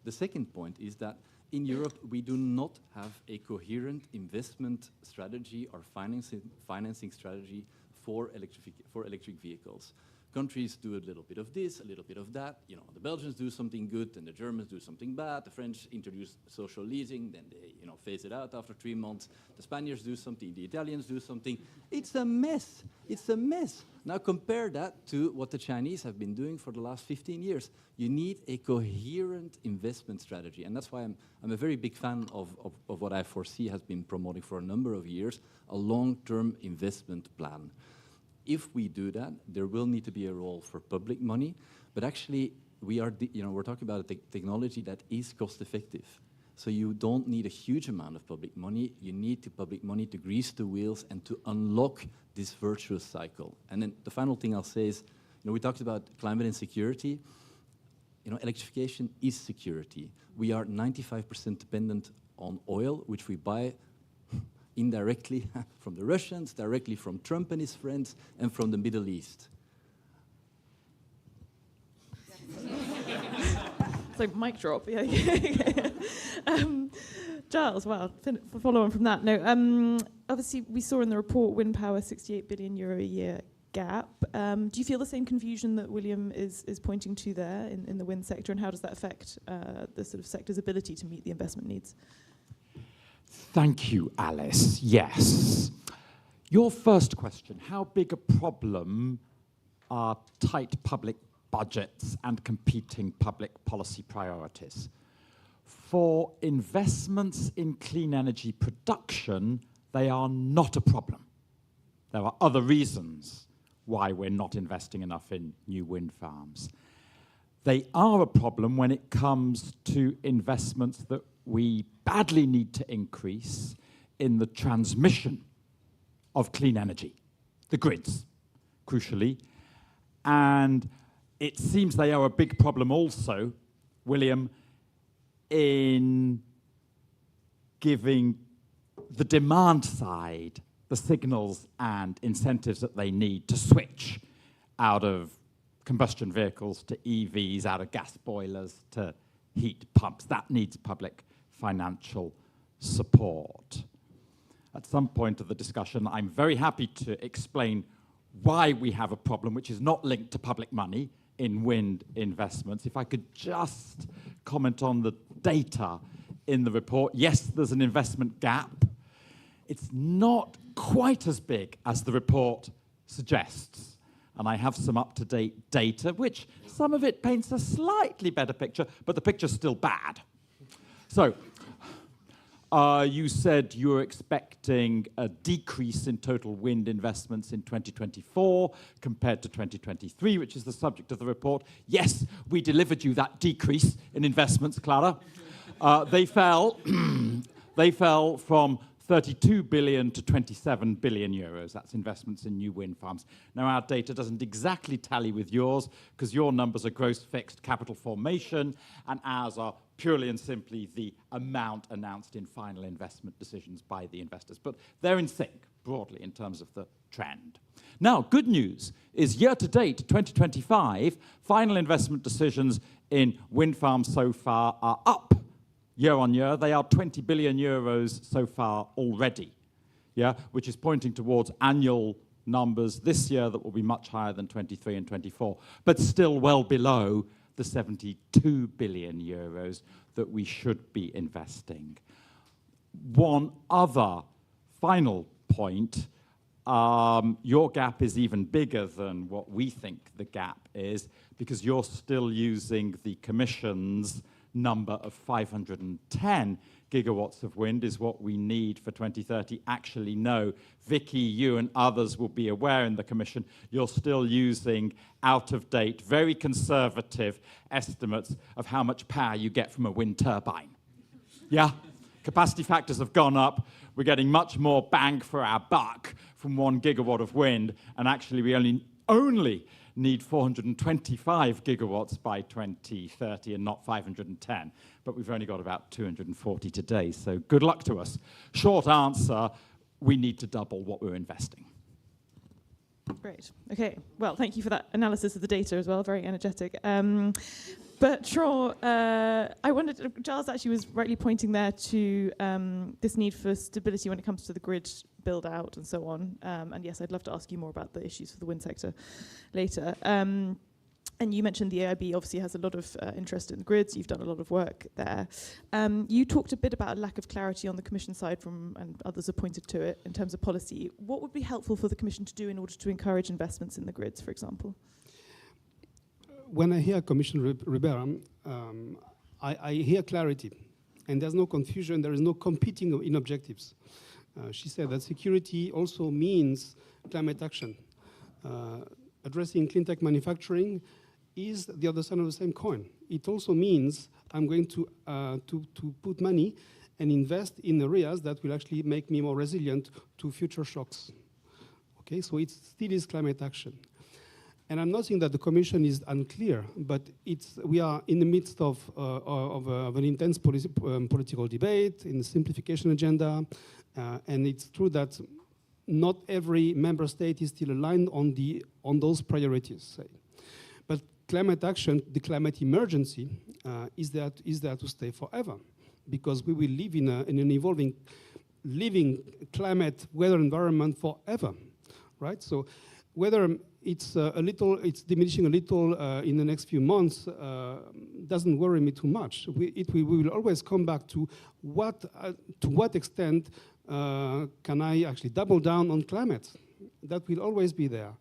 The second point is that in Europe, we do not have a coherent investment strategy or financing strategy for electric vehicles. Countries do a little bit of this, a little bit of that. You know, the Belgians do something good, and the Germans do something bad. The French introduce social leasing, then they, you know, phase it out after 3 months. The Spaniards do something, the Italians do something. It's a mess. It's a mess. Now compare that to what the Chinese have been doing for the last 15 years. You need a coherent investment strategy, and that's why I'm a very big fan of what I foresee has been promoting for a number of years, a long-term investment plan. If we do that, there will need to be a role for public money, but actually we're talking about a technology that is cost effective. So you don't need a huge amount of public money. You need public money to grease the wheels and to unlock this virtuous cycle. And then the final thing I'll say is, you know, we talked about climate and security. You know, electrification is security. We are 95% dependent on oil, which we buy indirectly from the Russians, directly from Trump and his friends, and from the Middle East. It's like mic drop. Yeah. Giles, wow, follow on from that. No, obviously we saw in the report wind power 68 billion euro a year gap. Do you feel the same confusion that William is pointing to there in the wind sector, and how does that affect the sort of sector's ability to meet the investment needs? Thank you, Alice. Yes. Your first question, how big a problem are tight public budgets and competing public policy priorities? For investments in clean energy production, they are not a problem. There are other reasons why we're not investing enough in new wind farms. They are a problem when it comes to investments that we badly need to increase in the transmission of clean energy, the grids, crucially. And it seems they are a big problem also, William, in giving the demand side the signals and incentives that they need to switch out of combustion vehicles to EVs, out of gas boilers to heat pumps. That needs public financial support. At some point of the discussion, I'm very happy to explain why we have a problem which is not linked to public money in wind investments. If I could just comment on the data in the report. Yes, there's an investment gap. It's not quite as big as the report suggests. And I have some up-to-date data, which some of it paints a slightly better picture, but the picture's still bad. So, you said you were expecting a decrease in total wind investments in 2024 compared to 2023, which is the subject of the report. Yes, we delivered you that decrease in investments, Clara. They fell from 32 billion to 27 billion euros. That's investments in new wind farms. Now, our data doesn't exactly tally with yours, because your numbers are gross fixed capital formation, and ours are purely and simply the amount announced in final investment decisions by the investors. But they're in sync, broadly, in terms of the trend. Now, good news is year-to-date, 2025, final investment decisions in wind farms so far are up year on year. They are 20 billion euros so far already, yeah, which is pointing towards annual numbers this year that will be much higher than 23 and 24, but still well below the 72 billion euros that we should be investing. One other final point, your gap is even bigger than what we think the gap is, because you're still using the Commission's number of 510 gigawatts of wind is what we need for 2030. Actually, no. Vicky, you and others will be aware in the Commission, you're still using out-of-date, very conservative estimates of how much power you get from a wind turbine. Yeah? Capacity factors have gone up. We're getting much more bang for our buck from 1 gigawatt of wind, and actually we only need 425 gigawatts by 2030 and not 510. But we've only got about 240 today, so good luck to us. Short answer, we need to double what we're investing. Great. Okay. Well, thank you for that analysis of the data as well. Very energetic. Bertrand, I wondered, Giles actually was rightly pointing there to this need for stability when it comes to the grid build out and so on. And yes, I'd love to ask you more about the issues for the wind sector later. And you mentioned the AIB obviously has a lot of interest in the grids. You've done a lot of work there. You talked a bit about a lack of clarity on the Commission side and others have pointed to it in terms of policy. What would be helpful for the Commission to do in order to encourage investments in the grids, for example? When I hear Commissioner Ribera, I hear clarity. And there's no confusion. There is no competing in objectives. She said that security also means climate action. Addressing clean tech manufacturing is the other side of the same coin. It also means I'm going to put money and invest in areas that will actually make me more resilient to future shocks. Okay, so it still is climate action. And I'm not saying that the Commission is unclear, but we are in the midst of an intense political debate in the simplification agenda, and it's true that not every member state is still aligned on those priorities. Say. But climate action, the climate emergency, is there to stay forever, because we will live in an evolving, living climate weather environment forever, right? So whether it's diminishing a little in the next few months doesn't worry me too much. We will always come back to what extent can I actually double down on climate? That will always be there,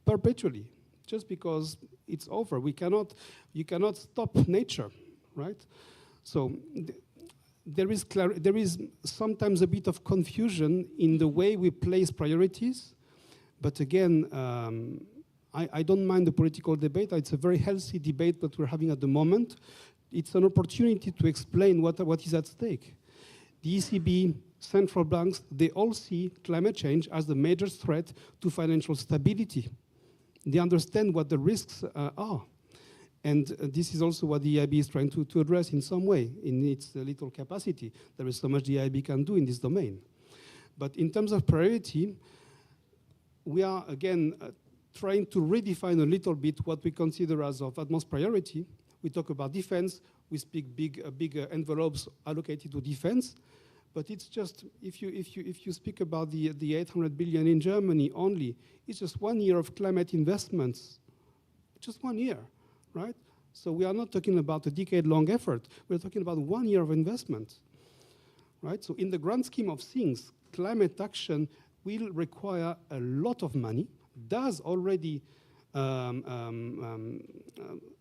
perpetually, just because it's over. You cannot stop nature, right? So there is sometimes a bit of confusion in the way we place priorities. But again, I don't mind the political debate. It's a very healthy debate that we're having at the moment. It's an opportunity to explain what is at stake. The ECB, central banks, they all see climate change as the major threat to financial stability. They understand what the risks are. And this is also what the EIB is trying to address in some way, in its little capacity. There is so much the EIB can do in this domain. But in terms of priority, we are, again, trying to redefine a little bit what we consider as of utmost priority. We talk about defense, we speak big envelopes allocated to defense, but it's just, if you speak about the 800 billion in Germany only, it's just 1 year of climate investments, just 1 year, right? So we are not talking about a decade-long effort, we're talking about 1 year of investment, right? So in the grand scheme of things, climate action will require a lot of money, does already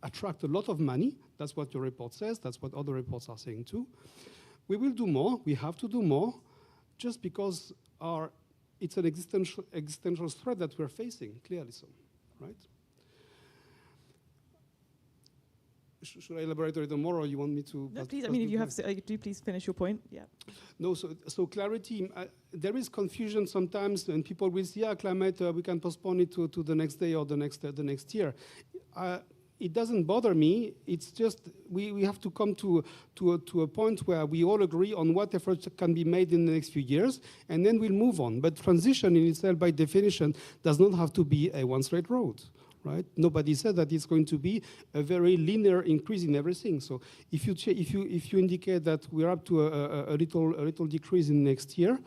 attract a lot of money. That's what your report says. That's what other reports are saying too. We will do more. We have to do more just because it's an existential threat that we're facing, clearly so, right? Should I elaborate a little more, or you want me to? No, please. I mean, if you have, do please finish your point. Yeah. No. So clarity. There is confusion sometimes, and people will say, "Yeah, climate. We can postpone it to the next day or the next year." It doesn't bother me. It's just we have to come to a point where we all agree on what efforts can be made in the next few years, and then we'll move on. But transition in itself, by definition, does not have to be a one straight road. Right? Nobody said that it's going to be a very linear increase in everything. So if you indicate that we're up to a little decrease in next year,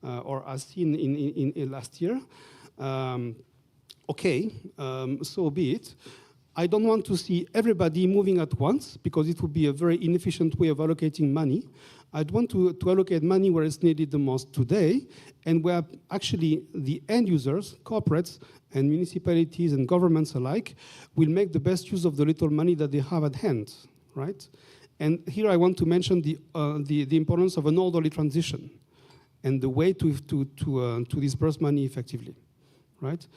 or as seen in last year, okay, so be it. I don't want to see everybody moving at once because it would be a very inefficient way of allocating money. I'd want to allocate money where it's needed the most today, and where actually the end users, corporates, and municipalities and governments alike will make the best use of the little money that they have at hand, right? And here I want to mention the importance of an orderly transition and the way to disperse money effectively, right?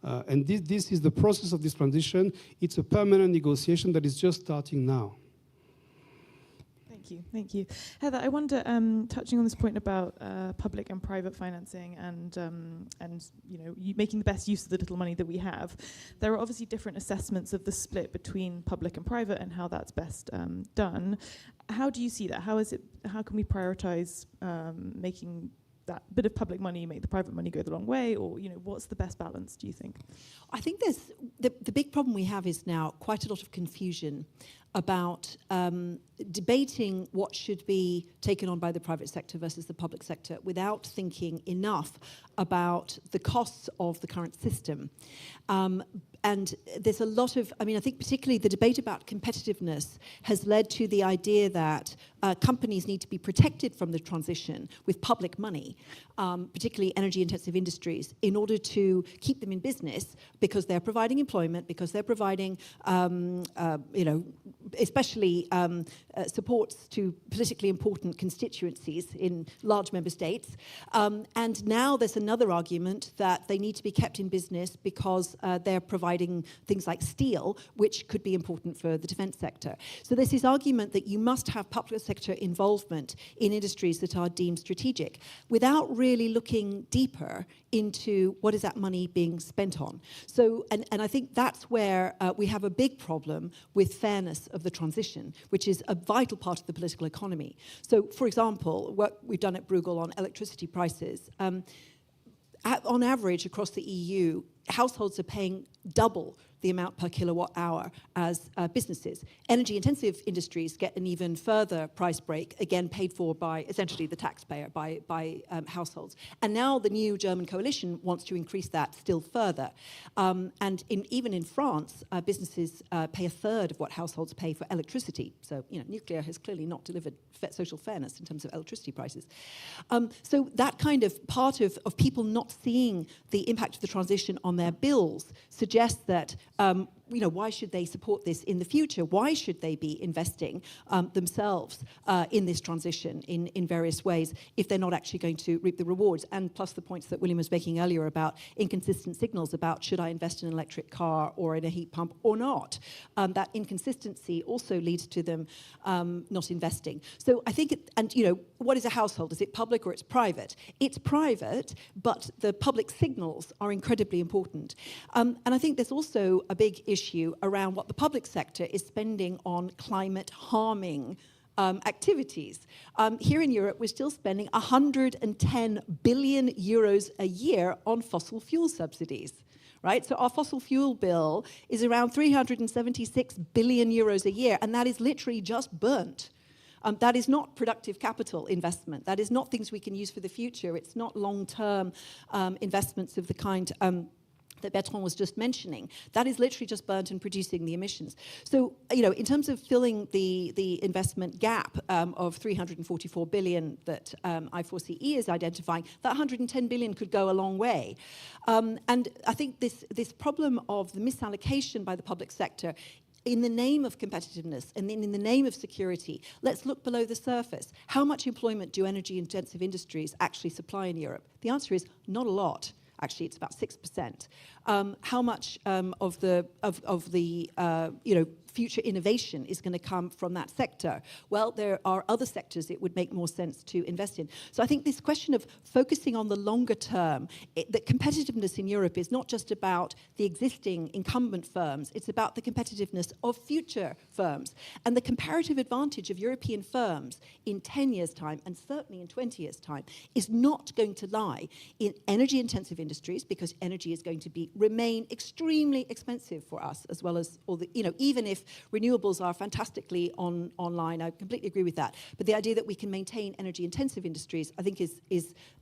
And this is the process of this transition. It's a permanent negotiation that is just starting now. Thank you. Heather, I wonder, touching on this point about public and private financing and making the best use of the little money that we have, there are obviously different assessments of the split between public and private and how that's best done. How do you see that? How can we prioritize making that bit of public money make the private money go the long way, or what's the best balance, do you think? I think there's the big problem we have is now quite a lot of confusion about debating what should be taken on by the private sector versus the public sector without thinking enough about the costs of the current system. And there's a lot of, I think particularly the debate about competitiveness has led to the idea that companies need to be protected from the transition with public money, particularly energy-intensive industries, in order to keep them in business because they're providing employment, because they're providing, especially supports to politically important constituencies in large member states. And now there's another argument that they need to be kept in business because they're providing things like steel, which could be important for the defense sector. So there's this argument that you must have public sector involvement in industries that are deemed strategic without really looking deeper into what is that money being spent on. So, and I think that's where we have a big problem with fairness of the transition, which is a vital part of the political economy. So, for example, what we've done at Bruegel on electricity prices, on average across the EU, households are paying double the amount per kilowatt hour as businesses. Energy-intensive industries get an even further price break, again paid for by essentially the taxpayer, by households. And now the new German coalition wants to increase that still further. And even in France, businesses pay a third of what households pay for electricity. So nuclear has clearly not delivered social fairness in terms of electricity prices. So that kind of part of people not seeing the impact of the transition on their bills suggests that why should they support this in the future? Why should they be investing themselves in this transition in various ways if they're not actually going to reap the rewards? And plus the points that William was making earlier about inconsistent signals about should I invest in an electric car or in a heat pump or not? That inconsistency also leads to them not investing. So I think, what is a household? Is it public or it's private? It's private, but the public signals are incredibly important. And I think there's also a big issue issue around what the public sector is spending on climate harming activities. Here in Europe, we're still spending 110 billion euros a year on fossil fuel subsidies. Right? So our fossil fuel bill is around 376 billion euros a year, and that is literally just burnt. That is not productive capital investment. That is not things we can use for the future. It's not long-term investments of the kind that Bertrand was just mentioning. That is literally just burnt and producing the emissions. So, you know, in terms of filling the investment gap of 344 billion that I4CE is identifying, that 110 billion could go a long way. And I think this problem of the misallocation by the public sector in the name of competitiveness and then in the name of security, let's look below the surface. How much employment do energy-intensive industries actually supply in Europe? The answer is not a lot. Actually, it's about 6%. How much of the future innovation is going to come from that sector? Well, there are other sectors it would make more sense to invest in. So I think this question of focusing on the longer term, that competitiveness in Europe is not just about the existing incumbent firms, it's about the competitiveness of future firms. And the comparative advantage of European firms in 10 years' time, and certainly in 20 years' time, is not going to lie in energy-intensive industries, because energy is going to remain extremely expensive for us, as well as all the, even if renewables are fantastically online, I completely agree with that. But the idea that we can maintain energy-intensive industries, I think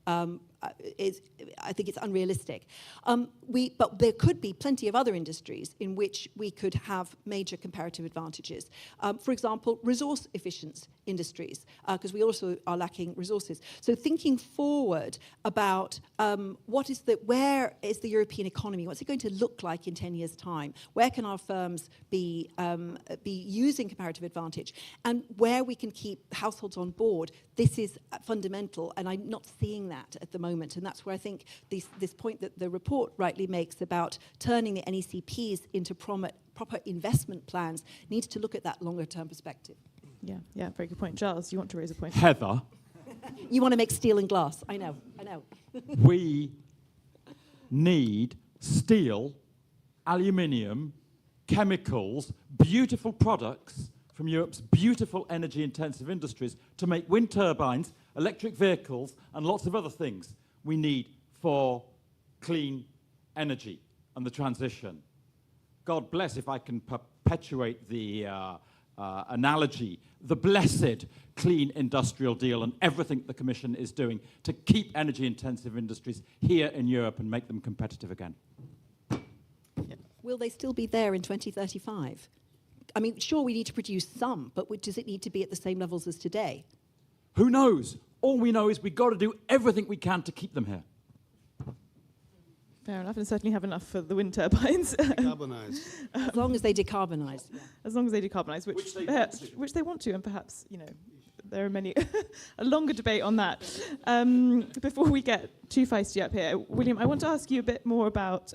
I think it's unrealistic. But there could be plenty of other industries in which we could have major comparative advantages. For example, resource-efficient industries, because we also are lacking resources. So thinking forward about where is the European economy? What's it going to look like in 10 years' time? Where can our firms be using comparative advantage? And where we can keep households on board, this is fundamental, and I'm not seeing that at the moment. And that's where I think this point that the report rightly makes about turning the NECPs into proper investment plans needs to look at that longer-term perspective. Yeah, very good point. Giles, you want to raise a point? Heather. You want to make steel and glass. I know. We need steel, aluminium, chemicals, beautiful products from Europe's beautiful energy-intensive industries to make wind turbines, electric vehicles, and lots of other things we need for clean energy and the transition. God bless if I can perpetuate the analogy, the blessed clean industrial deal and everything the Commission is doing to keep energy-intensive industries here in Europe and make them competitive again. Will they still be there in 2035? I mean, sure, we need to produce some, but does it need to be at the same levels as today? Who knows? All we know is we've got to do everything we can to keep them here. Fair enough, and certainly have enough for the wind turbines. Decarbonise. As long as they decarbonise. As long as they decarbonise, which they want to, and perhaps, there are many, a longer debate on that. Before we get too feisty up here, William, I want to ask you a bit more about,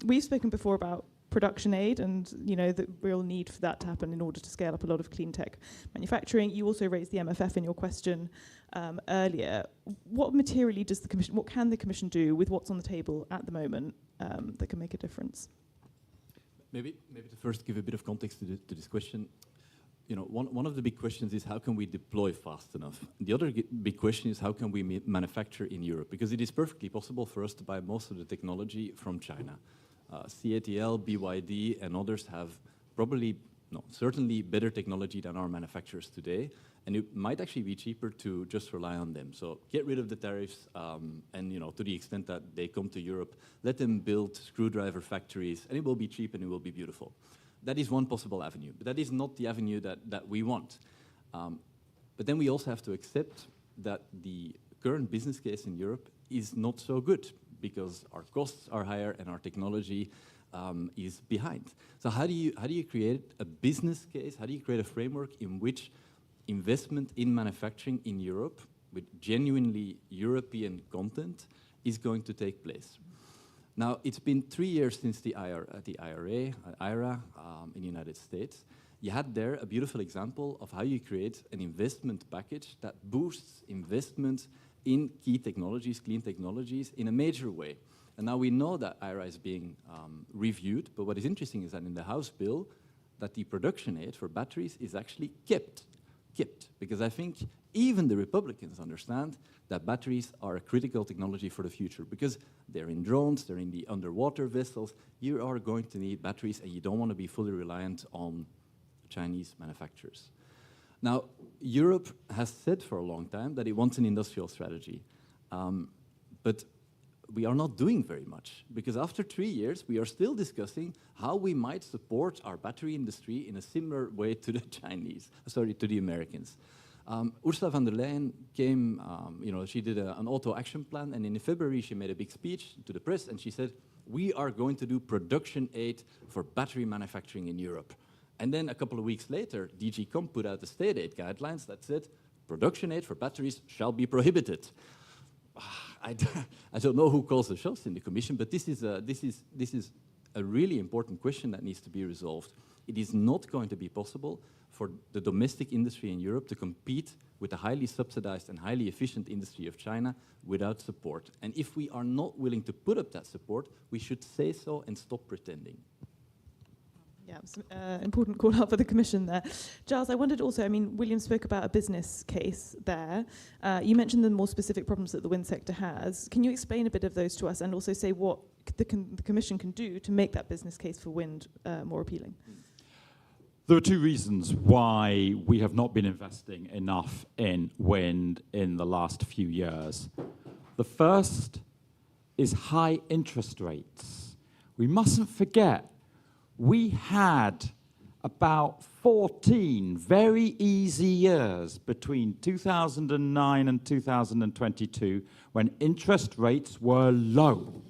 we've spoken before about production aid and the real need for that to happen in order to scale up a lot of clean tech manufacturing. You also raised the MFF in your question earlier. What materially does the Commission, what can the Commission do with what's on the table at the moment that can make a difference? Maybe to first give a bit of context to this question. One of the big questions is how can we deploy fast enough? The other big question is how can we manufacture in Europe? Because it is perfectly possible for us to buy most of the technology from China. CATL, BYD, and others have certainly better technology than our manufacturers today, and it might actually be cheaper to just rely on them. So get rid of the tariffs, and to the extent that they come to Europe, let them build screwdriver factories, and it will be cheap and it will be beautiful. That is one possible avenue, but that is not the avenue that we want. But then we also have to accept that the current business case in Europe is not so good, because our costs are higher and our technology is behind. So how do you create a business case? How do you create a framework in which investment in manufacturing in Europe with genuinely European content is going to take place? Now, it's been 3 years since the IRA in the United States. You had there a beautiful example of how you create an investment package that boosts investment in key technologies, clean technologies, in a major way. And now we know that IRA is being reviewed, but what is interesting is that in the House bill, that the production aid for batteries is actually kept, because I think even the Republicans understand that batteries are a critical technology for the future, because they're in drones, they're in the underwater vessels. You are going to need batteries, and you don't want to be fully reliant on Chinese manufacturers. Now, Europe has said for a long time that it wants an industrial strategy, but we are not doing very much, because after 3 years, we are still discussing how we might support our battery industry in a similar way to the to the Americans. Ursula von der Leyen came, she did an auto action plan, and in February she made a big speech to the press, and she said, we are going to do production aid for battery manufacturing in Europe. And then a couple of weeks later, DG Comp put out the state aid guidelines that said, production aid for batteries shall be prohibited. I don't know who calls the shots in the Commission, but this is a really important question that needs to be resolved. It is not going to be possible for the domestic industry in Europe to compete with the highly subsidized and highly efficient industry of China without support. And if we are not willing to put up that support, we should say so and stop pretending. Yeah, it's an important call out for the Commission there. Giles, I wondered also, William spoke about a business case there. You mentioned the more specific problems that the wind sector has. Can you explain a bit of those to us and also say what the Commission can do to make that business case for wind more appealing? There are two reasons why we have not been investing enough in wind in the last few years. The first is high interest rates. We mustn't forget, we had about 14 very easy years between 2009 and 2022 when interest rates were low,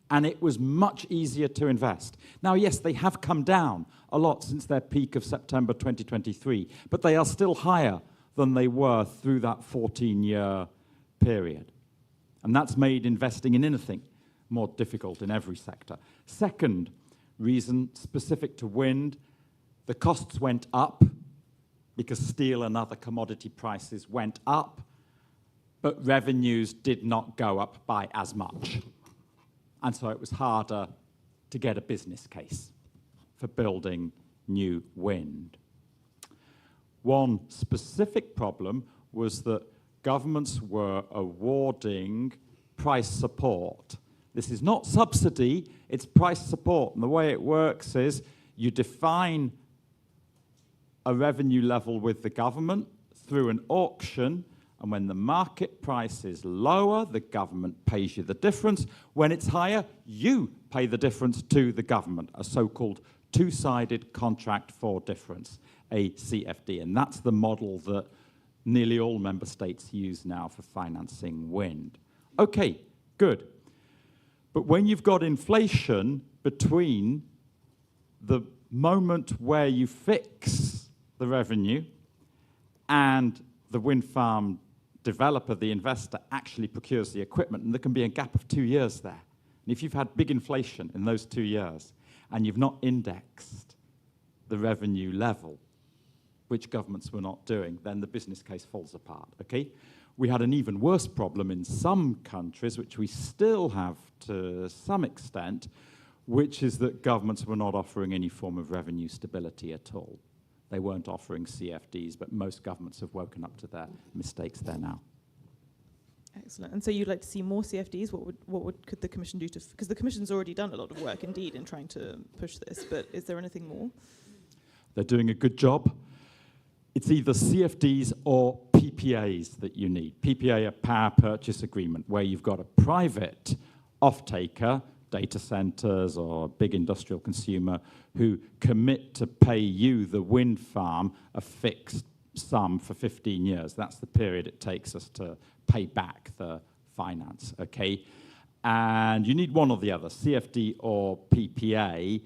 and it was much easier to invest. Now, yes, they have come down a lot since their peak of September 2023, but they are still higher than they were through that 14-year period. And that's made investing in anything more difficult in every sector. Second reason, specific to wind, the costs went up because steel and other commodity prices went up, but revenues did not go up by as much. And so it was harder to get a business case for building new wind. One specific problem was that governments were awarding price support. This is not subsidy, it's price support. And the way it works is you define a revenue level with the government through an auction, and when the market price is lower, the government pays you the difference. When it's higher, you pay the difference to the government, a so-called two-sided contract for difference, a CFD. And that's the model that nearly all member states use now for financing wind. Okay, good. But when you've got inflation between the moment where you fix the revenue and the wind farm developer, the investor, actually procures the equipment, and there can be a gap of 2 years there. And if you've had big inflation in those 2 years and you've not indexed the revenue level, which governments were not doing, then the business case falls apart, okay? We had an even worse problem in some countries, which we still have to some extent, which is that governments were not offering any form of revenue stability at all. They weren't offering CFDs, but most governments have woken up to their mistakes there now. Excellent. And so you'd like to see more CFDs? Could the Commission do to... Because the Commission's already done a lot of work, indeed, in trying to push this, but is there anything more? They're doing a good job. It's either CFDs or PPAs that you need. PPA, a power purchase agreement, where you've got a private off-taker, data centers or a big industrial consumer, who commit to pay you, the wind farm, a fixed sum for 15 years. That's the period it takes us to pay back the finance, okay? And you need one or the other, CFD or PPA.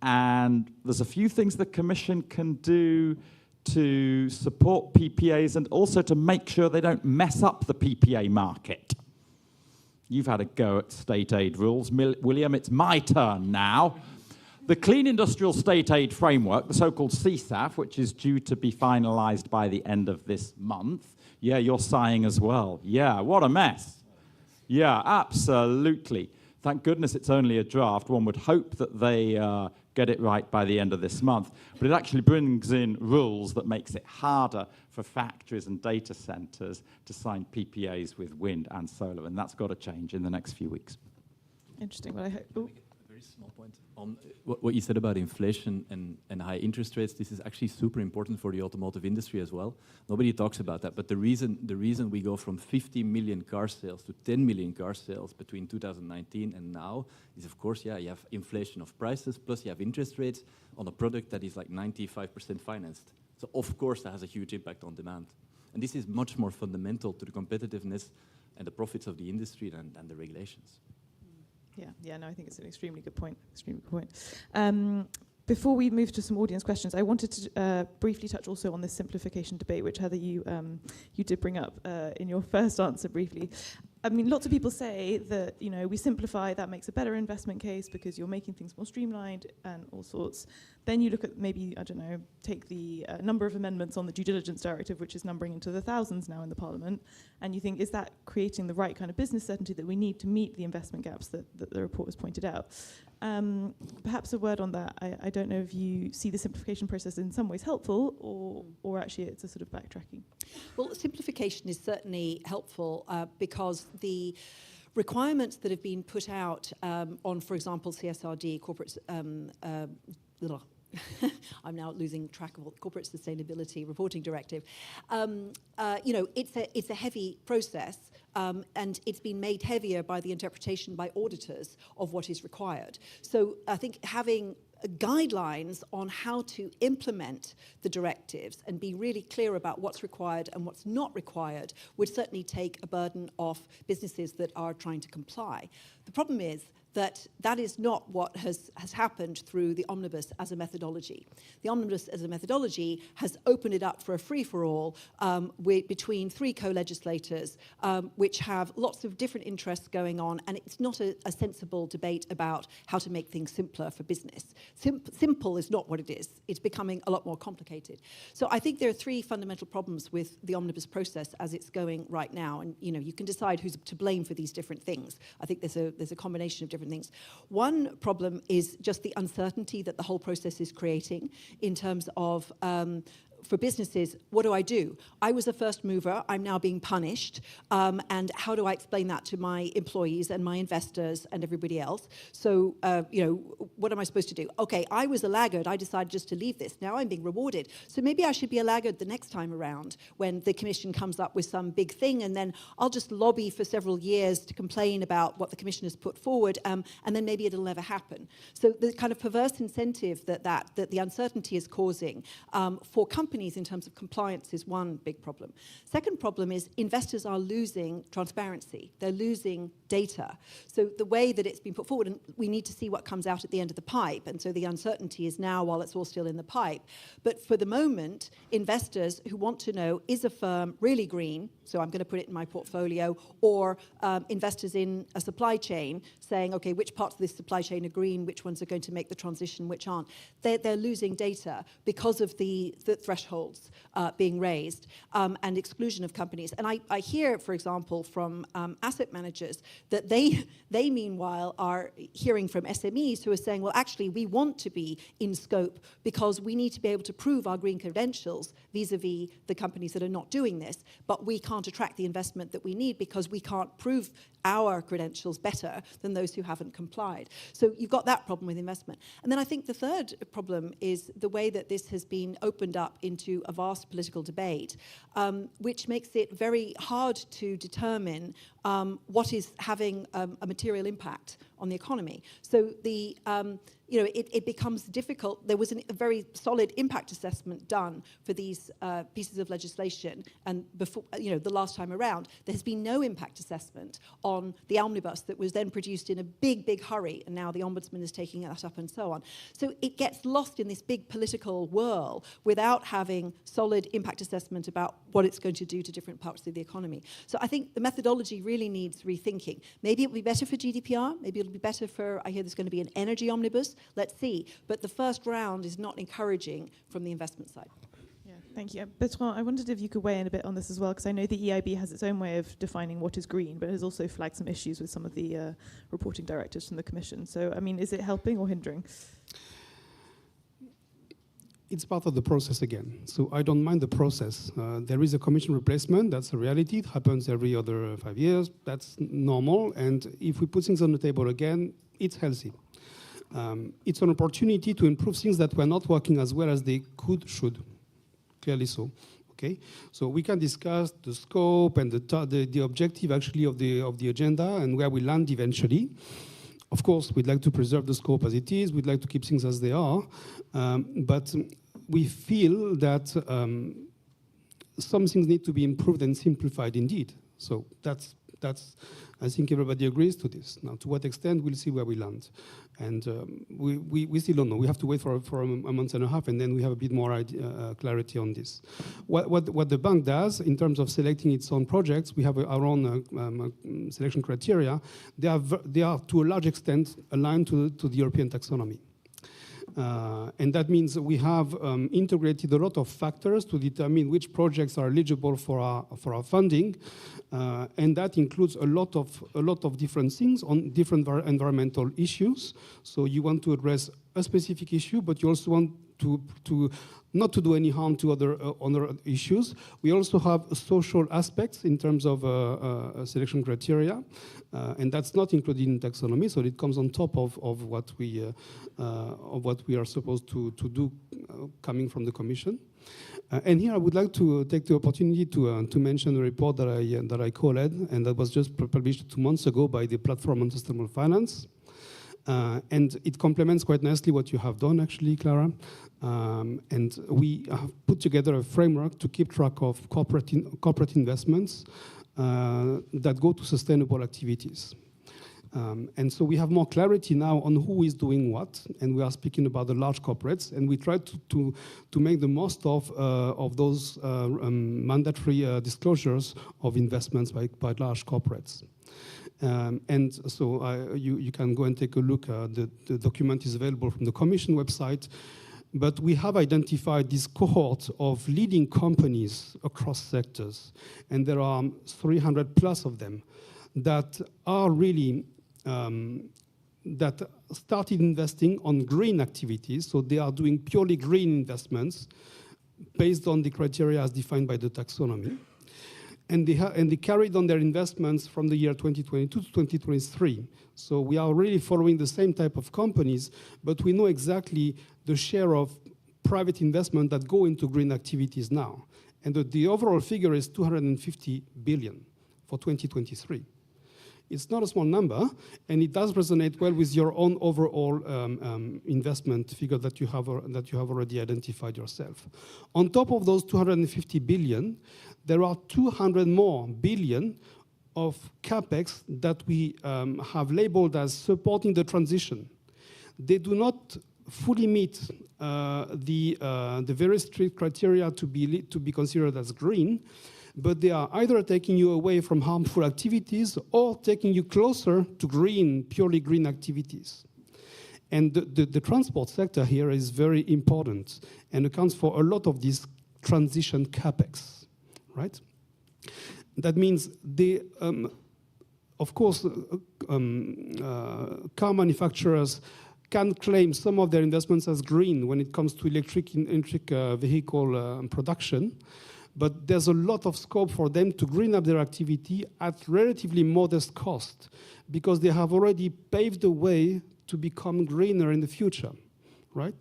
And there's a few things the Commission can do to support PPAs and also to make sure they don't mess up the PPA market. You've had a go at state aid rules. William, it's my turn now. The Clean Industrial State Aid Framework, the so-called CSAF, which is due to be finalized by the end of this month. Yeah, you're sighing as well. Yeah, what a mess. Yeah, absolutely. Thank goodness it's only a draft. One would hope that they get it right by the end of this month. But it actually brings in rules that makes it harder for factories and data centers to sign PPAs with wind and solar, and that's got to change in the next few weeks. Interesting. Well, I hope. A very small point on what you said about inflation and high interest rates. This is actually super important for the automotive industry as well. Nobody talks about that, but the reason we go from 50 million car sales to 10 million car sales between 2019 and now is, of course, you have inflation of prices, plus you have interest rates on a product that is like 95% financed. So, of course, that has a huge impact on demand. And this is much more fundamental to the competitiveness and the profits of the industry than the regulations. Yeah, no, I think it's an extremely good point. Before we move to some audience questions, I wanted to briefly touch also on this simplification debate, which Heather, you did bring up in your first answer briefly. I mean, lots of people say that, you know, we simplify, that makes a better investment case because you're making things more streamlined and all sorts. Then you look at maybe, I don't know, take the number of amendments on the due diligence directive, which is numbering into the thousands now in the Parliament, and you think, is that creating the right kind of business certainty that we need to meet the investment gaps that the report has pointed out? Perhaps a word on that. I don't know if you see the simplification process in some ways helpful or actually it's a sort of backtracking. Well, simplification is certainly helpful because the requirements that have been put out on, for example, CSRD, corporate I'm now losing track of corporate sustainability reporting directive. You know, it's a heavy process, and it's been made heavier by the interpretation by auditors of what is required. So I think having guidelines on how to implement the directives and be really clear about what's required and what's not required would certainly take a burden off businesses that are trying to comply. The problem is that is not what has happened through the omnibus as a methodology. The omnibus as a methodology has opened it up for a free-for-all between three co-legislators, which have lots of different interests going on, and it's not a sensible debate about how to make things simpler for business. Simple is not what it is. It's becoming a lot more complicated. So I think there are three fundamental problems with the omnibus process as it's going right now, and you know, you can decide who's to blame for these different things. I think there's a combination of different things. One problem is just the uncertainty that the whole process is creating in terms of for businesses, what do I do? I was a first mover, I'm now being punished, and how do I explain that to my employees and my investors and everybody else? So, you know, what am I supposed to do? Okay, I was a laggard, I decided just to leave this, now I'm being rewarded. So maybe I should be a laggard the next time around when the Commission comes up with some big thing, and then I'll just lobby for several years to complain about what the Commission has put forward, and then maybe it'll never happen. So the kind of perverse incentive that the uncertainty is causing for companies in terms of compliance is one big problem. Second problem is investors are losing transparency. They're losing data. So the way that it's been put forward, and we need to see what comes out at the end of the pipe, and so the uncertainty is now while it's all still in the pipe. But for the moment, investors who want to know, is a firm really green, so I'm going to put it in my portfolio, or investors in a supply chain saying, okay, which parts of this supply chain are green, which ones are going to make the transition, which aren't. They're losing data because of the thresholds being raised and exclusion of companies. And I hear, for example, from asset managers that they meanwhile are hearing from SMEs who are saying, well, actually, we want to be in scope because we need to be able to prove our green credentials vis-a-vis the companies that are not doing this, but we can't attract the investment that we need because we can't prove our credentials better than those who haven't complied. So you've got that problem with investment. And then I think the third problem is the way that this has been opened up into a vast political debate, which makes it very hard to determine what is having a material impact on the economy. So the you know, it becomes difficult. There was a very solid impact assessment done for these pieces of legislation, and before, you know, the last time around, there has been no impact assessment on the omnibus that was then produced in a big hurry, and now the Ombudsman is taking that up and so on. So it gets lost in this big political whirl without having solid impact assessment about what it's going to do to different parts of the economy. So I think the methodology really needs rethinking. Maybe it'll be better for GDPR, maybe it'll be better for, I hear there's going to be an energy omnibus. Let's see. But the first round is not encouraging from the investment side. Yeah, Thank you. Bertrand, I wondered if you could weigh in a bit on this as well, because I know the EIB has its own way of defining what is green, but has also flagged some issues with some of the reporting directives from the Commission. So, I mean, is it helping or hindering? It's part of the process again. So I don't mind the process. There is a Commission replacement. That's a reality. It happens every other 5 years. That's normal. And if we put things on the table again, it's healthy. It's an opportunity to improve things that were not working as well as they should. Clearly so. Okay. So we can discuss the scope and the objective actually of the agenda and where we land eventually. Of course, we'd like to preserve the scope as it is. We'd like to keep things as they are. But we feel that some things need to be improved and simplified indeed. So that's I think everybody agrees to this. Now, to what extent, we'll see where we land. And we still don't know. We have to wait for a month and a half, and then we have a bit more clarity on this. What the bank does in terms of selecting its own projects, we have our own selection criteria. They are to a large extent aligned to the European taxonomy. And that means we have integrated a lot of factors to determine which projects are eligible for our funding, and that includes a lot of different things on different environmental issues. So you want to address a specific issue, but you also want to not to do any harm to other issues. We also have social aspects in terms of selection criteria, and that's not included in taxonomy, so it comes on top of what we are supposed to do coming from the Commission. And here I would like to take the opportunity to mention a report that I co-led, and that was just published 2 months ago by the Platform on Sustainable Finance. And it complements quite nicely what you have done, actually, Clara. And we have put together a framework to keep track of corporate investments that go to sustainable activities. And so we have more clarity now on who is doing what, and we are speaking about the large corporates, and we try to make the most of those mandatory disclosures of investments by large corporates. And so you can go and take a look. The document is available from the Commission website. But we have identified this cohort of leading companies across sectors, and there are 300 plus of them that are really that started investing on green activities. So they are doing purely green investments based on the criteria as defined by the taxonomy. And they carried on their investments from the year 2022 to 2023. So we are really following the same type of companies, but we know exactly the share of private investment that go into green activities now. And the overall figure is 250 billion for 2023. It's not a small number, and it does resonate well with your own overall investment figure that you have already identified yourself. On top of those 250 billion, there are 200 more billion of capex that we have labeled as supporting the transition. They do not fully meet the very strict criteria to be considered as green, but they are either taking you away from harmful activities or taking you closer to green, purely green activities. And the transport sector here is very important and accounts for a lot of this transition capex, right? That means they, of course, car manufacturers can claim some of their investments as green when it comes to electric vehicle production. But there's a lot of scope for them to green up their activity at relatively modest cost because they have already paved the way to become greener in the future, right?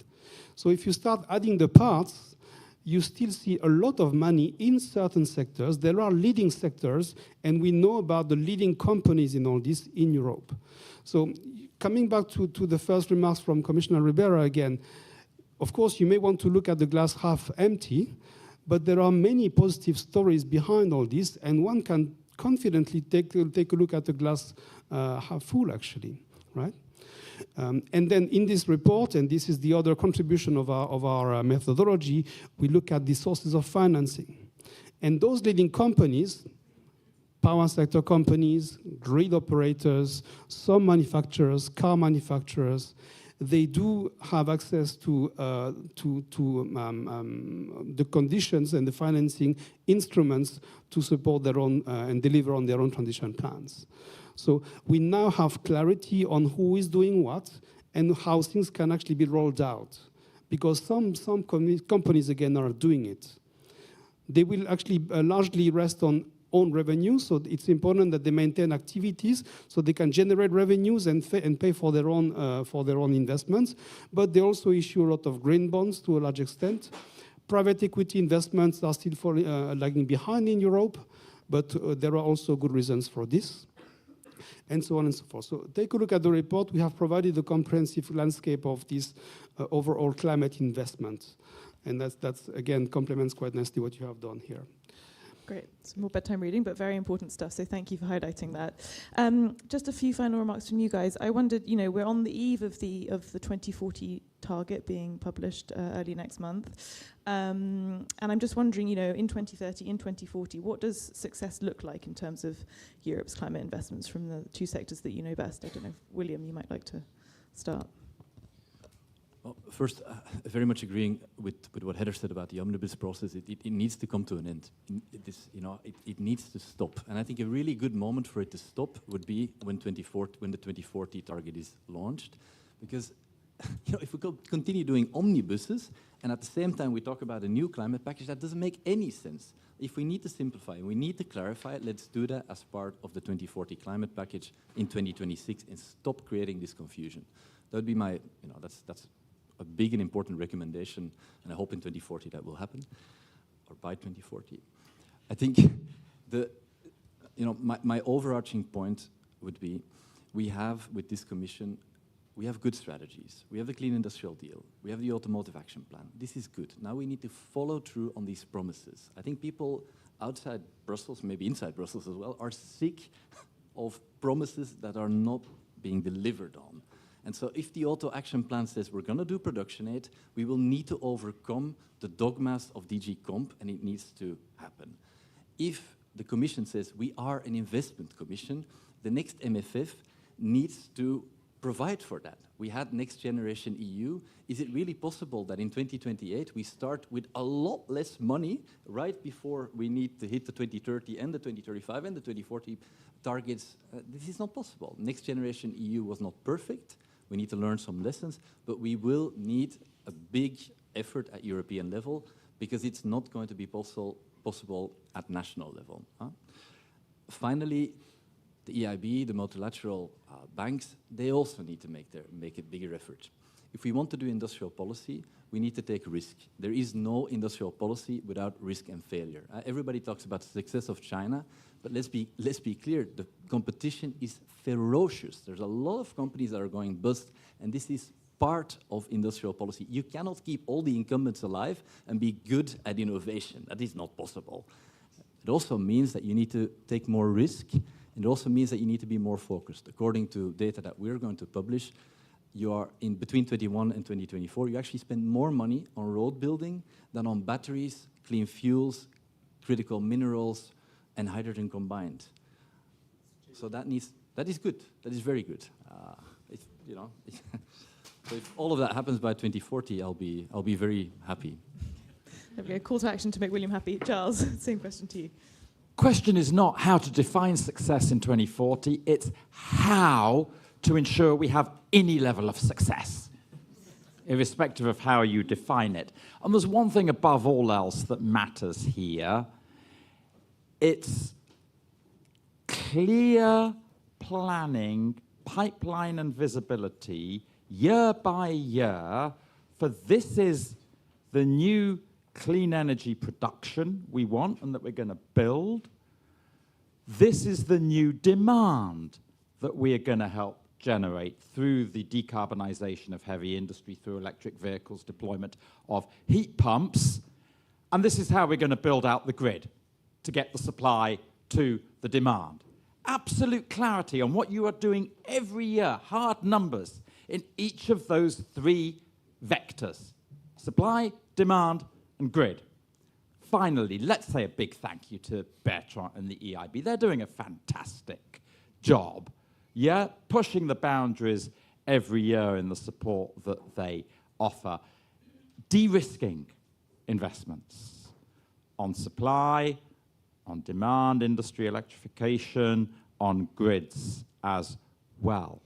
So if you start adding the parts, you still see a lot of money in certain sectors. There are leading sectors, and we know about the leading companies in all this in Europe. So coming back to the first remarks from Commissioner Ribera again, of course, you may want to look at the glass half empty, but there are many positive stories behind all this, and one can confidently take a look at the glass half full, actually, right? And then in this report, and this is the other contribution of our methodology, we look at the sources of financing. And those leading companies, power sector companies, grid operators, some manufacturers, car manufacturers, they do have access to the conditions and the financing instruments to support their own and deliver on their own transition plans. So we now have clarity on who is doing what and how things can actually be rolled out. Because some companies, again, are doing it. They will actually largely rest on own revenue, so it's important that they maintain activities so they can generate revenues and pay for their own investments. But they also issue a lot of green bonds to a large extent. Private equity investments are still lagging behind in Europe, but there are also good reasons for this, and so on and so forth. So take a look at the report. We have provided a comprehensive landscape of this overall climate investment. And that's again, complements quite nicely what you have done here. Great. Some more bedtime reading, but very important stuff. So thank you for highlighting that. Just a few final remarks from you guys. I wondered, we're on the eve of the 2040 target being published early next month. And I'm just wondering, in 2030, in 2040, what does success look like in terms of Europe's climate investments from the two sectors that you know best? I don't know if, William, you might like to start. Well, first, very much agreeing with what Heather said about the omnibus process. It needs to come to an end. It needs to stop. And I think a really good moment for it to stop would be when the 2040 target is launched. Because if we continue doing omnibuses, and at the same time we talk about a new climate package, that doesn't make any sense. If we need to simplify and we need to clarify it, let's do that as part of the 2040 climate package in 2026 and stop creating this confusion. That would be my, that's a big and important recommendation, and I hope in 2040 that will happen, or by 2040. I think my overarching point would be, we have with this commission, we have good strategies. We have the Clean Industrial Deal. We have the Automotive Action Plan. This is good. Now we need to follow through on these promises. I think people outside Brussels, maybe inside Brussels as well, are sick of promises that are not being delivered on. And so if the Auto Action Plan says we're going to do production aid, we will need to overcome the dogmas of DG Comp, and it needs to happen. If the Commission says we are an investment commission, the next MFF needs to provide for that. We had Next Generation EU. Is it really possible that in 2028 we start with a lot less money right before we need to hit the 2030 and the 2035 and the 2040 targets? This is not possible. Next Generation EU was not perfect. We need to learn some lessons, but we will need a big effort at European level because it's not going to be possible at national level. Finally, the EIB, the multilateral banks, they also need to make a bigger effort. If we want to do industrial policy, we need to take risk. There is no industrial policy without risk and failure. Everybody talks about the success of China, but let's be clear, the competition is ferocious. There's a lot of companies that are going bust, and this is part of industrial policy. You cannot keep all the incumbents alive and be good at innovation. That is not possible. It also means that you need to take more risk, and it also means that you need to be more focused. According to data that we're going to publish, you are in between 2021 and 2024, you actually spend more money on road building than on batteries, clean fuels, critical minerals, and hydrogen combined. So that is good. That is very good. So if all of that happens by 2040, I'll be very happy. There we go. Call to action to make William happy. Charles, same question to you. Question is not how to define success in 2040, it's how to ensure we have any level of success, irrespective of how you define it. And there's one thing above all else that matters here. It's clear planning, pipeline and visibility, year by year, for this is the new clean energy production we want and that we're going to build. This is the new demand that we are going to help generate through the decarbonisation of heavy industry, through electric vehicles, deployment of heat pumps. And this is how we're going to build out the grid to get the supply to the demand. Absolute clarity on what you are doing every year, hard numbers in each of those three vectors: supply, demand, and grid. Finally, let's say a big thank you to Bertrand and the EIB. They're doing a fantastic job, pushing the boundaries every year in the support that they offer. De-risking investments on supply, on demand, industry electrification, on grids as well.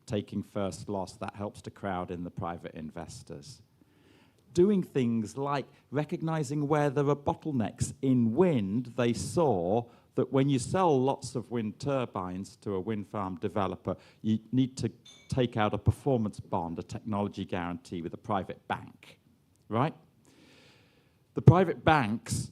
Taking first loss, that helps to crowd in the private investors. Doing things like recognizing where there are bottlenecks in wind. They saw that when you sell lots of wind turbines to a wind farm developer, you need to take out a performance bond, a technology guarantee with a private bank, right? The private banks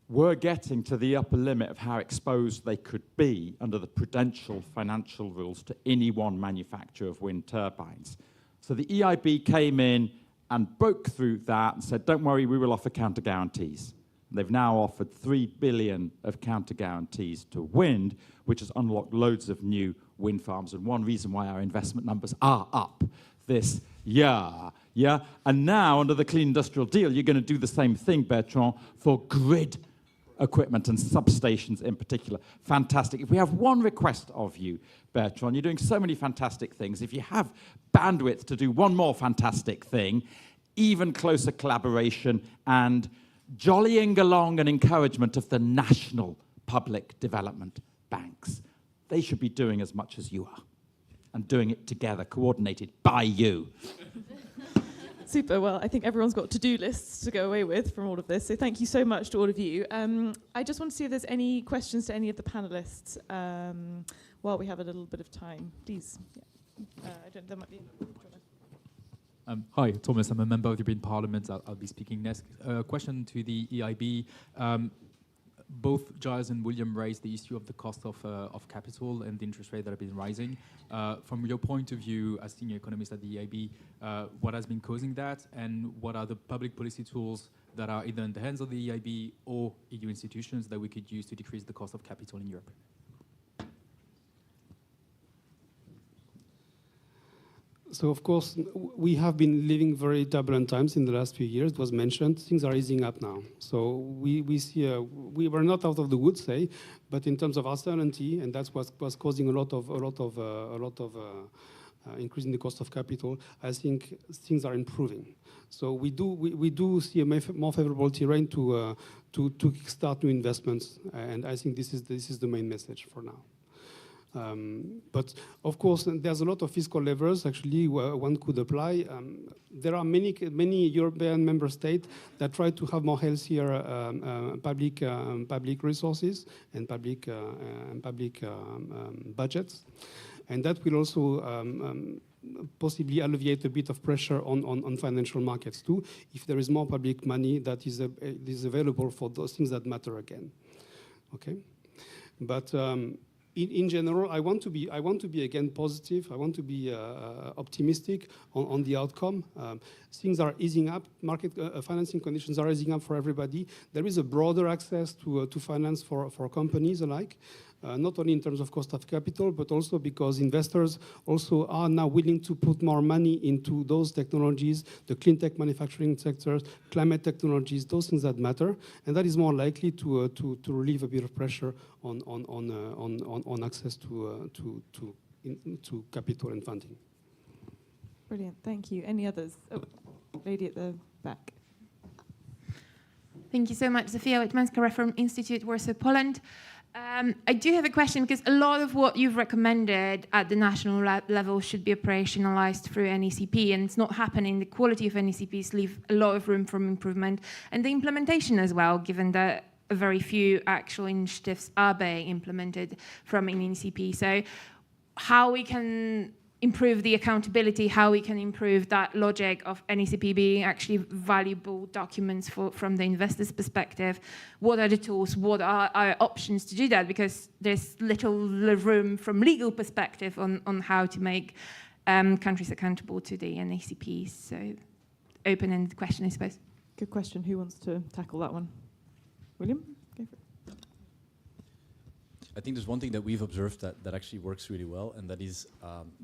were getting to the upper limit of how exposed they could be under the prudential financial rules to any one manufacturer of wind turbines. So the EIB came in and broke through that and said, don't worry, we will offer counter guarantees. They've now offered 3 billion of counter guarantees to wind, which has unlocked loads of new wind farms, and one reason why our investment numbers are up this year. Yeah? And now, under the Clean Industrial Deal, you're going to do the same thing, Bertrand, for grid equipment and substations in particular. Fantastic. If we have one request of you, Bertrand, you're doing so many fantastic things. If you have bandwidth to do one more fantastic thing, even closer collaboration and jollying along and encouragement of the national public development banks. They should be doing as much as you are and doing it together, coordinated by you. Super. Well, I think everyone's got to-do lists to go away with from all of this. So thank you so much to all of you. I just want to see if there's any questions to any of the panelists while we have a little bit of time. Please. Yeah. There might be... Hi, Thomas. I'm a member of the European Parliament. I'll be speaking next. Question to the EIB. Both Giles and William raised the issue of the cost of capital and the interest rate that have been rising. From your point of view as senior economist at the EIB, what has been causing that, and what are the public policy tools that are either in the hands of the EIB or EU institutions that we could use to decrease the cost of capital in Europe? So, of course, we have been living very turbulent times in the last few years. It was mentioned. Things are easing up now. So we see we were not out of the woods, say, but in terms of uncertainty, and that's what was causing a lot of increasing the cost of capital. I think things are improving. So we do see a more favorable terrain to start new investments, and I think this is the main message for now. But of course, there's a lot of fiscal levers actually one could apply. There are many European member states that try to have more healthier public resources and public budgets, and that will also possibly alleviate a bit of pressure on financial markets too, if there is more public money that is available for those things that matter again. Okay, but. In general, I want to be again positive. I want to be optimistic on the outcome. Things are easing up. Market financing conditions are easing up for everybody. There is a broader access to finance for companies alike, not only in terms of cost of capital, but also because investors also are now willing to put more money into those technologies, the clean tech manufacturing sectors, climate technologies, those things that matter, and that is more likely to relieve a bit of pressure on access to capital and funding. Brilliant, thank you. Any others? Oh, lady at the back. Thank you so much, Zofia Witmanska, Reform Institute, Warsaw, Poland. I do have a question, because a lot of what you've recommended at the national level should be operationalized through NECP, and it's not happening. The quality of NECPs leave a lot of room for improvement, and the implementation as well, given that very few actual initiatives are being implemented from NECP. So how we can improve the accountability, how we can improve that logic of NECP being actually valuable documents from the investor's perspective. What are the tools? What are our options to do that? Because there's little room from legal perspective on how to make countries accountable to the NECP. So open-ended question, I suppose. Good question. Who wants to tackle that one? William? Go for it. I think there's one thing that we've observed that actually works really well, and that is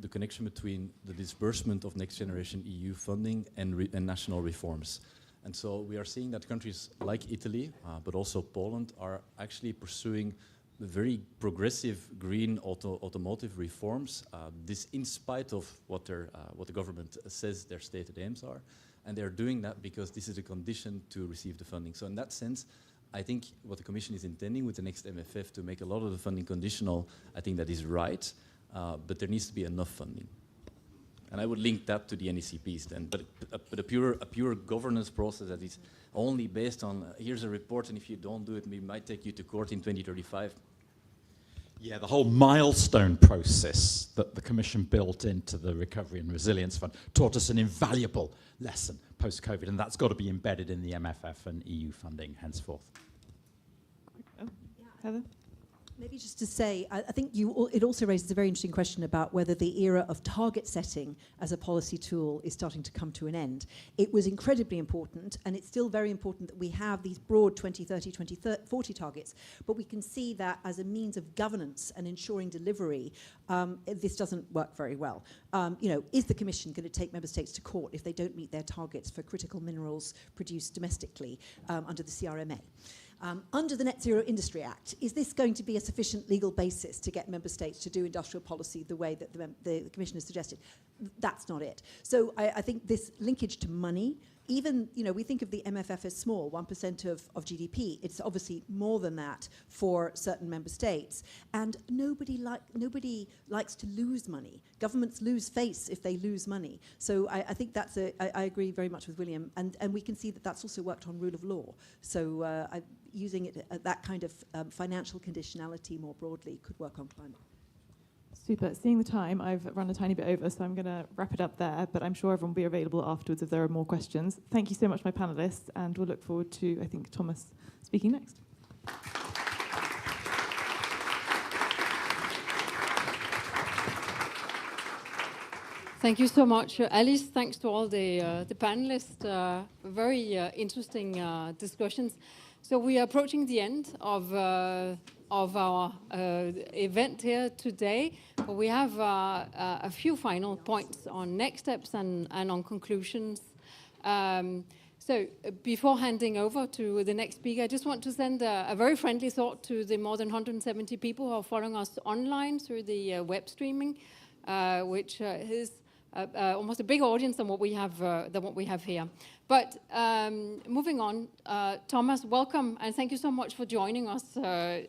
the connection between the disbursement of next generation EU funding and national reforms. And so we are seeing that countries like Italy, but also Poland, are actually pursuing very progressive green automotive reforms. This in spite of what the government says their stated aims are, and they're doing that because this is a condition to receive the funding. So in that sense, I think what the Commission is intending with the next MFF to make a lot of the funding conditional, I think that is right, but there needs to be enough funding. And I would link that to the NECPs then, but a pure governance process that is only based on, here's a report, and if you don't do it, we might take you to court in 2035. Yeah, the whole milestone process that the Commission built into the Recovery and Resilience Fund taught us an invaluable lesson post-COVID, and that's got to be embedded in the MFF and EU funding henceforth. Oh, Heather? Maybe just to say, I think it also raises a very interesting question about whether the era of target setting as a policy tool is starting to come to an end. It was incredibly important, and it's still very important that we have these broad 2030, 2040 targets, but we can see that as a means of governance and ensuring delivery, this doesn't work very well. Is the Commission going to take member states to court if they don't meet their targets for critical minerals produced domestically under the CRMA? Under the Net Zero Industry Act, is this going to be a sufficient legal basis to get member states to do industrial policy the way that the Commission has suggested? That's not it. So I think this linkage to money, even, we think of the MFF as small, 1% of GDP. It's obviously more than that for certain member states. And nobody likes to lose money. Governments lose face if they lose money. So I think that's I agree very much with William. And we can see that that's also worked on rule of law. So using it, that kind of financial conditionality more broadly could work on climate. Super. Seeing the time, I've run a tiny bit over, so I'm going to wrap it up there, but I'm sure everyone will be available afterwards if there are more questions. Thank you so much, my panelists, and we'll look forward to, I think, Thomas speaking next. Thank you so much, Alice. Thanks to all the panelists. Very interesting discussions. So we are approaching the end of our event here today. But we have a few final points on next steps and on conclusions. So before handing over to the next speaker, I just want to send a very friendly thought to the more than 170 people who are following us online through the web streaming, which is almost a bigger audience than what we have here. But moving on, Thomas, welcome, and thank you so much for joining us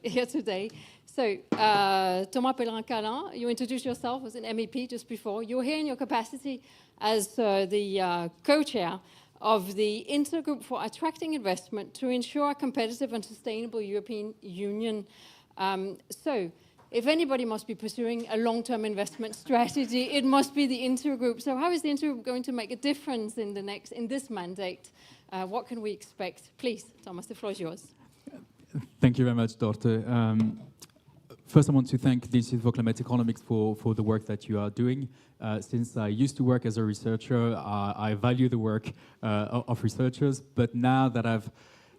here today. So, Thomas Pellerin-Calin, you introduced yourself as an MEP just before. You're here in your capacity as the co-chair of the Intergroup for Attracting Investment to ensure a competitive and sustainable European Union. So, if anybody must be pursuing a long-term investment strategy, it must be the Intergroup. So how is the Intergroup going to make a difference in this mandate? What can we expect? Please, Thomas, the floor is yours. Thank you very much, Dorte. First, I want to thank the Institute for Climate Economics for the work that you are doing. Since I used to work as a researcher, I value the work of researchers, but now that I've,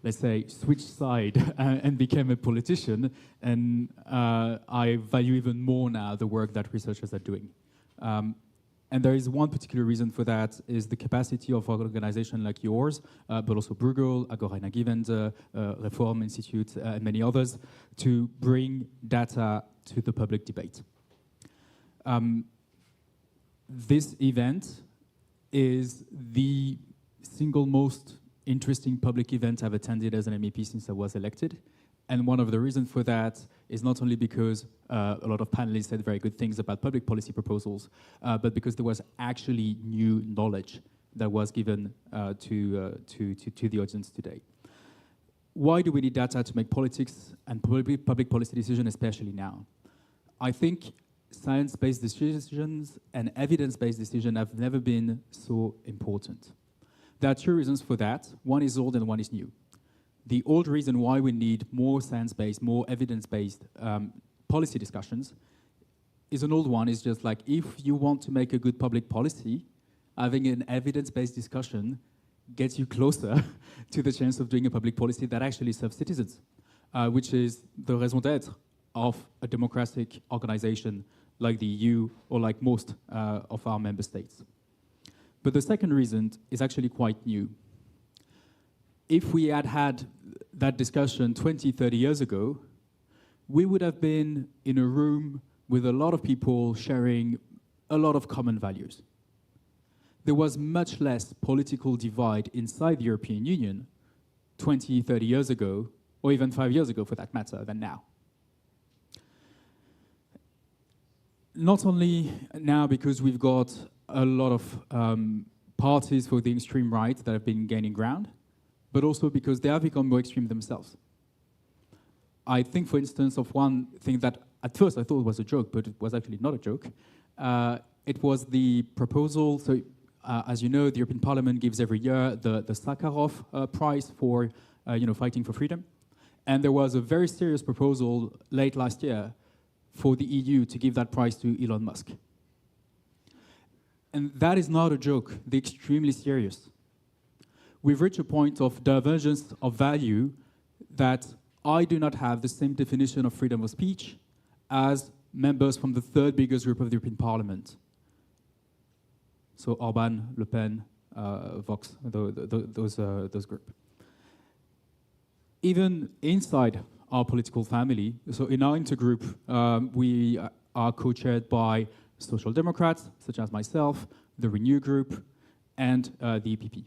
let's say, switched side and became a politician, and I value even more now the work that researchers are doing. And there is one particular reason for that, is the capacity of an organization like yours, but also Bruegel, Agora Energiewende, Reform Institute, and many others, to bring data to the public debate. This event is the single most interesting public event I've attended as an MEP since I was elected. And one of the reasons for that is not only because a lot of panelists said very good things about public policy proposals, but because there was actually new knowledge that was given to the audience today. Why do we need data to make politics and public policy decisions, especially now? I think science-based decisions and evidence-based decisions have never been so important. There are two reasons for that. One is old and one is new. The old reason why we need more science-based, more evidence-based policy discussions is an old one. It's just like, if you want to make a good public policy, having an evidence-based discussion gets you closer to the chance of doing a public policy that actually serves citizens, which is the raison d'être of a democratic organization like the EU or like most of our member states. But the second reason is actually quite new. If we had had that discussion 20, 30 years ago, we would have been in a room with a lot of people sharing a lot of common values. There was much less political divide inside the European Union 20, 30 years ago, or even 5 years ago for that matter, than now. Not only now because we've got a lot of parties for the extreme right that have been gaining ground, but also because they have become more extreme themselves. I think, for instance, of one thing that at first I thought was a joke, but it was actually not a joke. It was the proposal, so as you know, the European Parliament gives every year the Sakharov Prize for fighting for freedom. And there was a very serious proposal late last year for the EU to give that prize to Elon Musk. And that is not a joke, they're extremely serious. We've reached a point of divergence of value that I do not have the same definition of freedom of speech as members from the third biggest group of the European Parliament. So Orban, Le Pen, Vox, those groups. Even inside our political family, so in our intergroup, we are co-chaired by Social Democrats, such as myself, the Renew Group, and the EPP.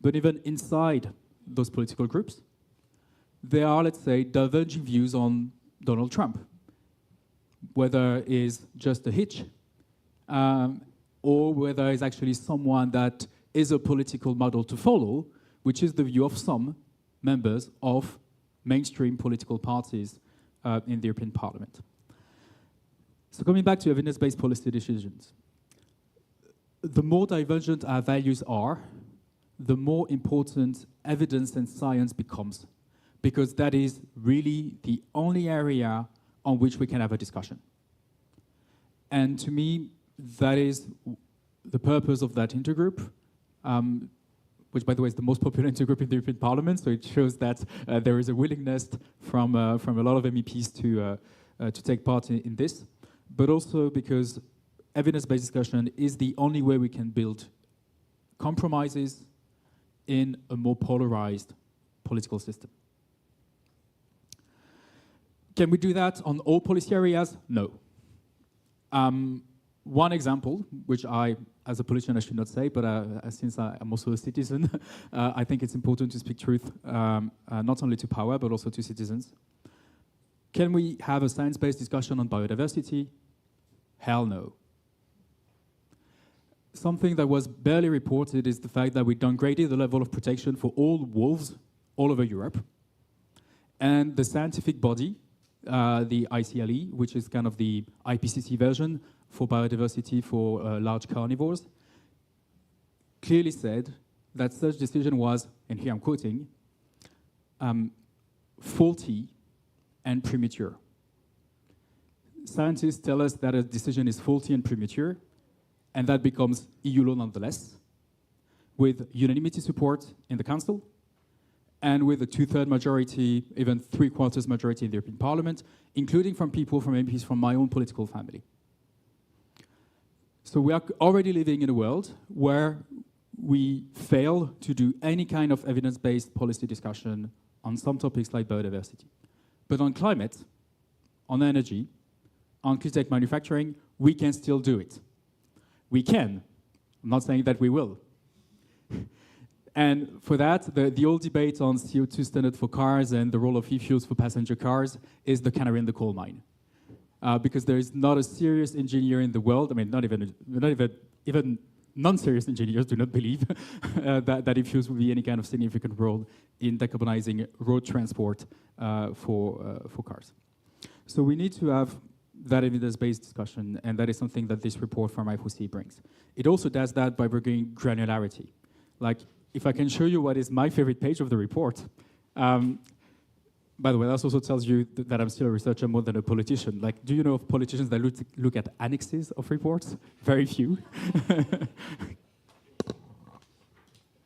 But even inside those political groups, there are, let's say, diverging views on Donald Trump, whether it's just a hitch, or whether it's actually someone that is a political model to follow, which is the view of some members of mainstream political parties in the European Parliament. So coming back to evidence-based policy decisions, the more divergent our values are, the more important evidence and science becomes, because that is really the only area on which we can have a discussion. And to me, that is the purpose of that intergroup, which, by the way, is the most popular intergroup in the European Parliament, so it shows that there is a willingness from a lot of MEPs to take part in this, but also because evidence-based discussion is the only way we can build compromises in a more polarized political system. Can we do that on all policy areas? No. One example, which I, as a politician, I should not say, but since I'm also a citizen, I think it's important to speak truth, not only to power, but also to citizens. Can we have a science-based discussion on biodiversity? Hell no. Something that was barely reported is the fact that we downgraded the level of protection for all wolves all over Europe. And the scientific body, the ICLE, which is kind of the IPCC version for biodiversity for large carnivores, clearly said that such decision was, and here I'm quoting, faulty and premature. Scientists tell us that a decision is faulty and premature, and that becomes EU law nonetheless, with unanimity support in the Council, and with a 2/3 majority, even 3/4 majority in the European Parliament, including from people, from MPs from my own political family. So we are already living in a world where we fail to do any kind of evidence-based policy discussion on some topics like biodiversity. But on climate, on energy, on clean tech manufacturing, we can still do it. We can. I'm not saying that we will. And for that, the old debate on CO2 standard for cars and the role of e-fuels for passenger cars is the canary in the coal mine. Because there is not a serious engineer in the world, I mean, not even non-serious engineers do not believe that e-fuels will be any kind of significant role in decarbonizing road transport for cars. So we need to have that evidence-based discussion, and that is something that this report from I4C brings. It also does that by bringing granularity. Like, if I can show you what is my favorite page of the report, by the way, that also tells you that I'm still a researcher more than a politician. Like, do you know of politicians that look at annexes of reports? Very few.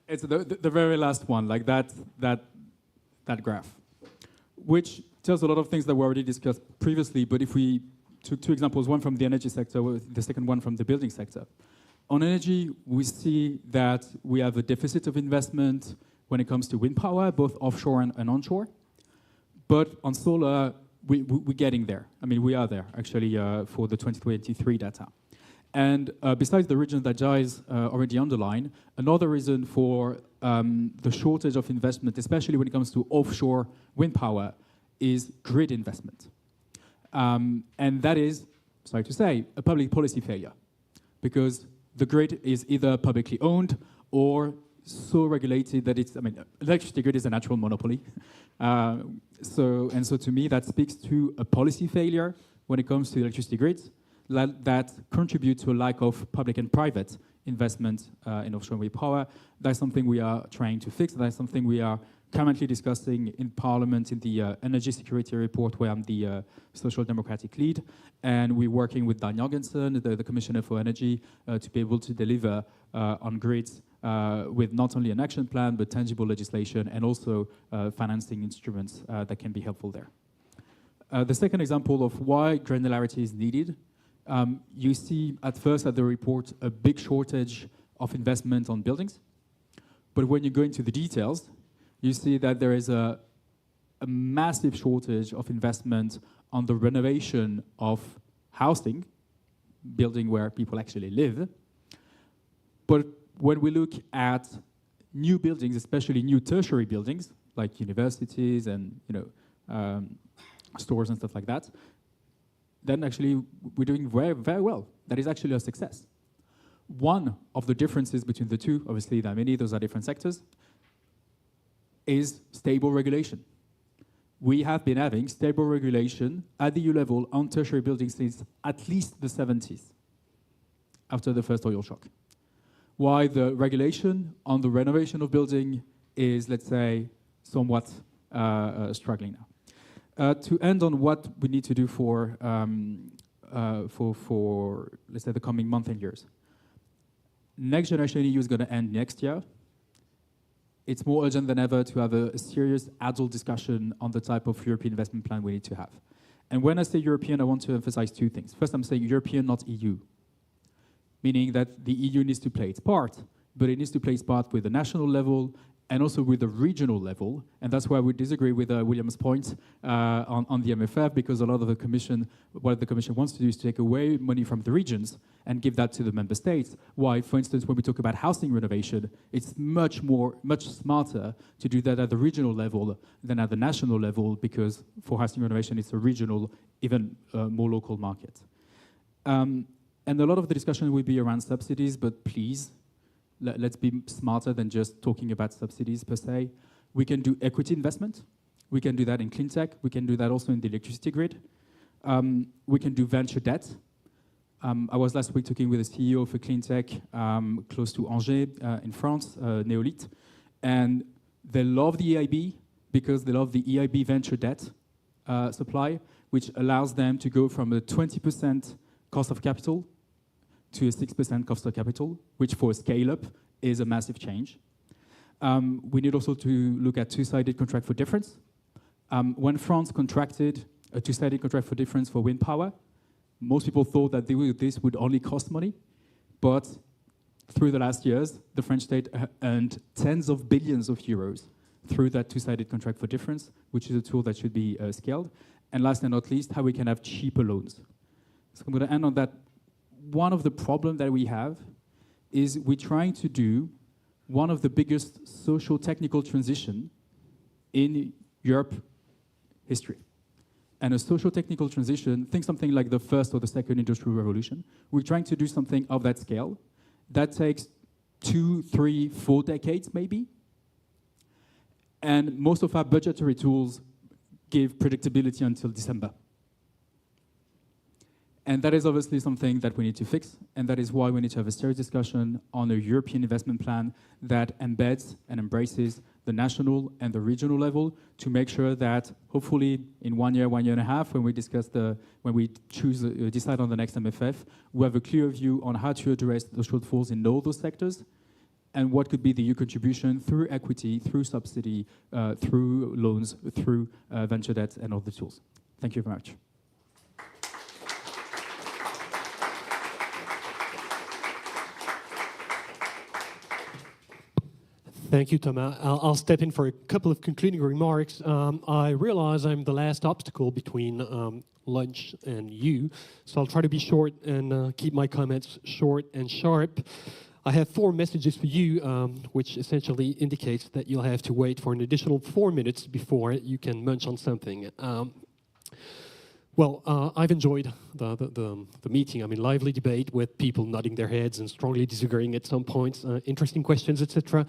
It's the very last one, like that graph, which tells a lot of things that were already discussed previously, but if we took two examples, one from the energy sector, the second one from the building sector. On energy, we see that we have a deficit of investment when it comes to wind power, both offshore and onshore. But on solar, we're getting there. I mean, we are there, actually, for the 2023 data. And besides the reasons that Giles already underlined, another reason for the shortage of investment, especially when it comes to offshore wind power, is grid investment. And that is, sorry to say, a public policy failure, because the grid is either publicly owned or so regulated that it's, I mean, electricity grid is a natural monopoly. So to me, that speaks to a policy failure when it comes to electricity grids that contribute to a lack of public and private investment in offshore wind power. That's something we are trying to fix. That's something we are currently discussing in Parliament in the Energy Security Report, where I'm the Social Democratic lead. And we're working with Dan Jorgensen, the Commissioner for Energy, to be able to deliver on grids with not only an action plan, but tangible legislation and also financing instruments that can be helpful there. The second example of why granularity is needed, you see at first at the report a big shortage of investment on buildings. But when you go into the details, you see that there is a massive shortage of investment on the renovation of housing, building where people actually live. But when we look at new buildings, especially new tertiary buildings, like universities and stores and stuff like that, then actually we're doing very, very well. That is actually a success. One of the differences between the two, obviously there are many, those are different sectors, is stable regulation. We have been having stable regulation at the EU level on tertiary buildings since at least the 70s, after the first oil shock. Why the regulation on the renovation of building is, let's say, somewhat struggling now. To end on what we need to do for let's say, the coming month and years. Next Generation EU is going to end next year. It's more urgent than ever to have a serious adult discussion on the type of European investment plan we need to have. And when I say European, I want to emphasize two things. First, I'm saying European, not EU. Meaning that the EU needs to play its part, but it needs to play its part with the national level and also with the regional level. And that's why we disagree with William's point on the MFF, because a lot of the Commission, what the Commission wants to do is to take away money from the regions and give that to the member states. Why, for instance, when we talk about housing renovation, it's much smarter to do that at the regional level than at the national level, because for housing renovation, it's a regional, even more local market. And a lot of the discussion will be around subsidies, but please, let's be smarter than just talking about subsidies per se. We can do equity investment. We can do that in clean tech. We can do that also in the electricity grid. We can do venture debt. I was last week talking with the CEO of a clean tech close to Angers in France, Neolith, and they love the EIB because they love the EIB venture debt supply, which allows them to go from a 20% cost of capital to a 6% cost of capital, which for a scale-up is a massive change. We need also to look at two-sided contract for difference. When France contracted a two-sided contract for difference for wind power, most people thought that this would only cost money, but through the last years, the French state earned tens of billions of euros through that two-sided contract for difference, which is a tool that should be scaled. And last and not least, how we can have cheaper loans. So I'm going to end on that. One of the problems that we have is we're trying to do one of the biggest social technical transition in Europe history. And a social technical transition, think something like the first or the second industrial revolution. We're trying to do something of that scale. That takes 2, 3, 4 decades maybe. And most of our budgetary tools give predictability until December. And that is obviously something that we need to fix, and that is why we need to have a serious discussion on a European investment plan that embeds and embraces the national and the regional level to make sure that hopefully in 1 year, 1 year and a half, when we discuss when we decide on the next MFF, we have a clear view on how to address the shortfalls in all those sectors and what could be the EU contribution through equity, through subsidy, through loans, through venture debt and other tools. Thank you very much. Thank you, Thomas. I'll step in for a couple of concluding remarks. I realize I'm the last obstacle between lunch and you, so I'll try to be short and keep my comments short and sharp. I have 4 messages for you, which essentially indicates that you'll have to wait for an additional 4 minutes before you can munch on something. I've enjoyed the meeting. I mean, lively debate with people nodding their heads and strongly disagreeing at some points, interesting questions, etc.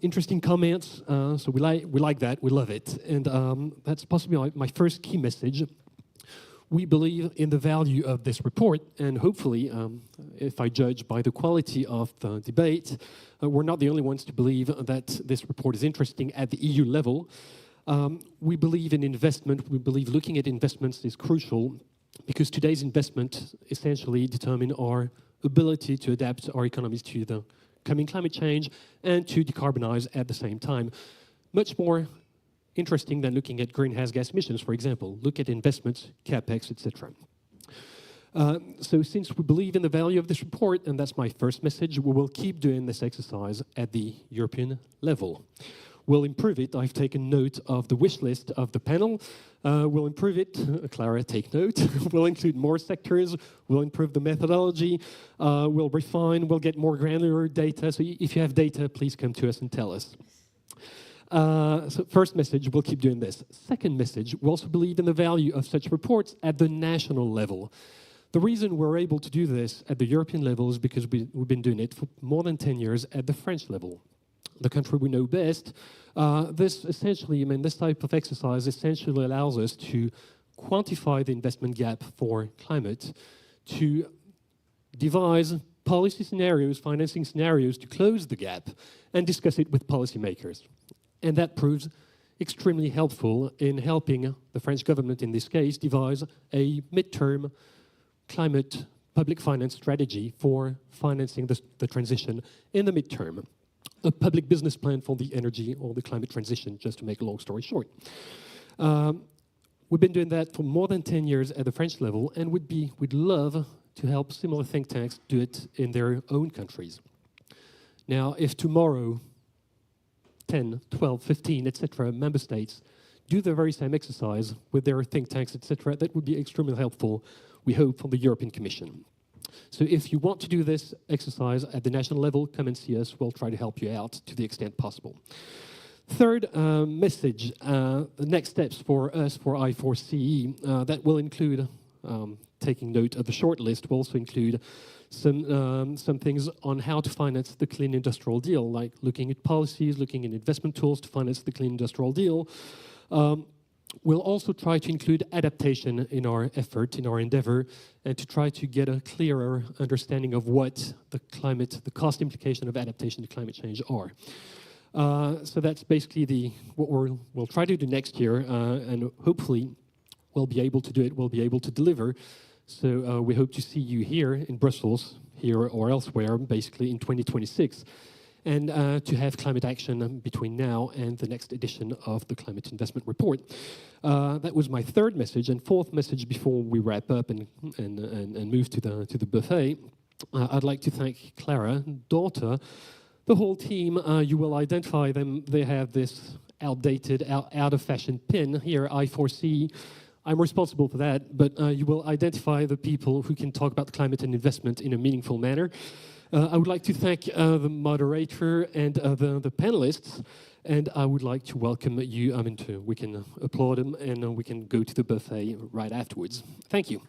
Interesting comments, so we like that, we love it. And that's possibly my first key message. We believe in the value of this report, and hopefully, if I judge by the quality of the debate, we're not the only ones to believe that this report is interesting at the EU level. We believe in investment. We believe looking at investments is crucial because today's investment essentially determine our ability to adapt our economies to the coming climate change and to decarbonize at the same time. Much more interesting than looking at greenhouse gas emissions, for example. Look at investments, capex, etc. So since we believe in the value of this report, and that's my first message, we will keep doing this exercise at the European level. We'll improve it. I've taken note of the wish list of the panel. We'll improve it. Clara, take note. We'll include more sectors. We'll improve the methodology. We'll refine. We'll get more granular data. So if you have data, please come to us and tell us. So first message, we'll keep doing this. Second message, we also believe in the value of such reports at the national level. The reason we're able to do this at the European level is because we've been doing it for more than 10 years at the French level. The country we know best. This type of exercise essentially allows us to quantify the investment gap for climate, to devise policy scenarios, financing scenarios to close the gap, and discuss it with policymakers. And that proves extremely helpful in helping the French government, in this case, devise a midterm climate public finance strategy for financing the transition in the midterm. A public business plan for the energy or the climate transition, just to make a long story short. We've been doing that for more than 10 years at the French level, and we'd love to help similar think tanks do it in their own countries. Now, if tomorrow 10, 12, 15, etc. member states do the very same exercise with their think tanks, etc., that would be extremely helpful, we hope, for the European Commission. So if you want to do this exercise at the national level, come and see us. We'll try to help you out to the extent possible. Third message, the next steps for us for I4CE, that will include, taking note of the short list, will also include some things on how to finance the clean industrial deal, like looking at policies, looking at investment tools to finance the clean industrial deal. We'll also try to include adaptation in our effort, in our endeavor, and to try to get a clearer understanding of what the cost implication of adaptation to climate change are. So that's basically what we'll try to do next year, and hopefully we'll be able to do it, we'll be able to deliver. So we hope to see you here in Brussels, here or elsewhere, basically in 2026. And to have climate action between now and the next edition of the Climate Investment Report. That was my third message. And fourth message before we wrap up and move to the buffet. I'd like to thank Clara, daughter, the whole team. You will identify them. They have this outdated, out-of-fashion pin here, I4C. I'm responsible for that, but you will identify the people who can talk about climate and investment in a meaningful manner. I would like to thank the moderator and the panelists, and I would like to welcome you. We can applaud them, and we can go to the buffet right afterwards. Thank you.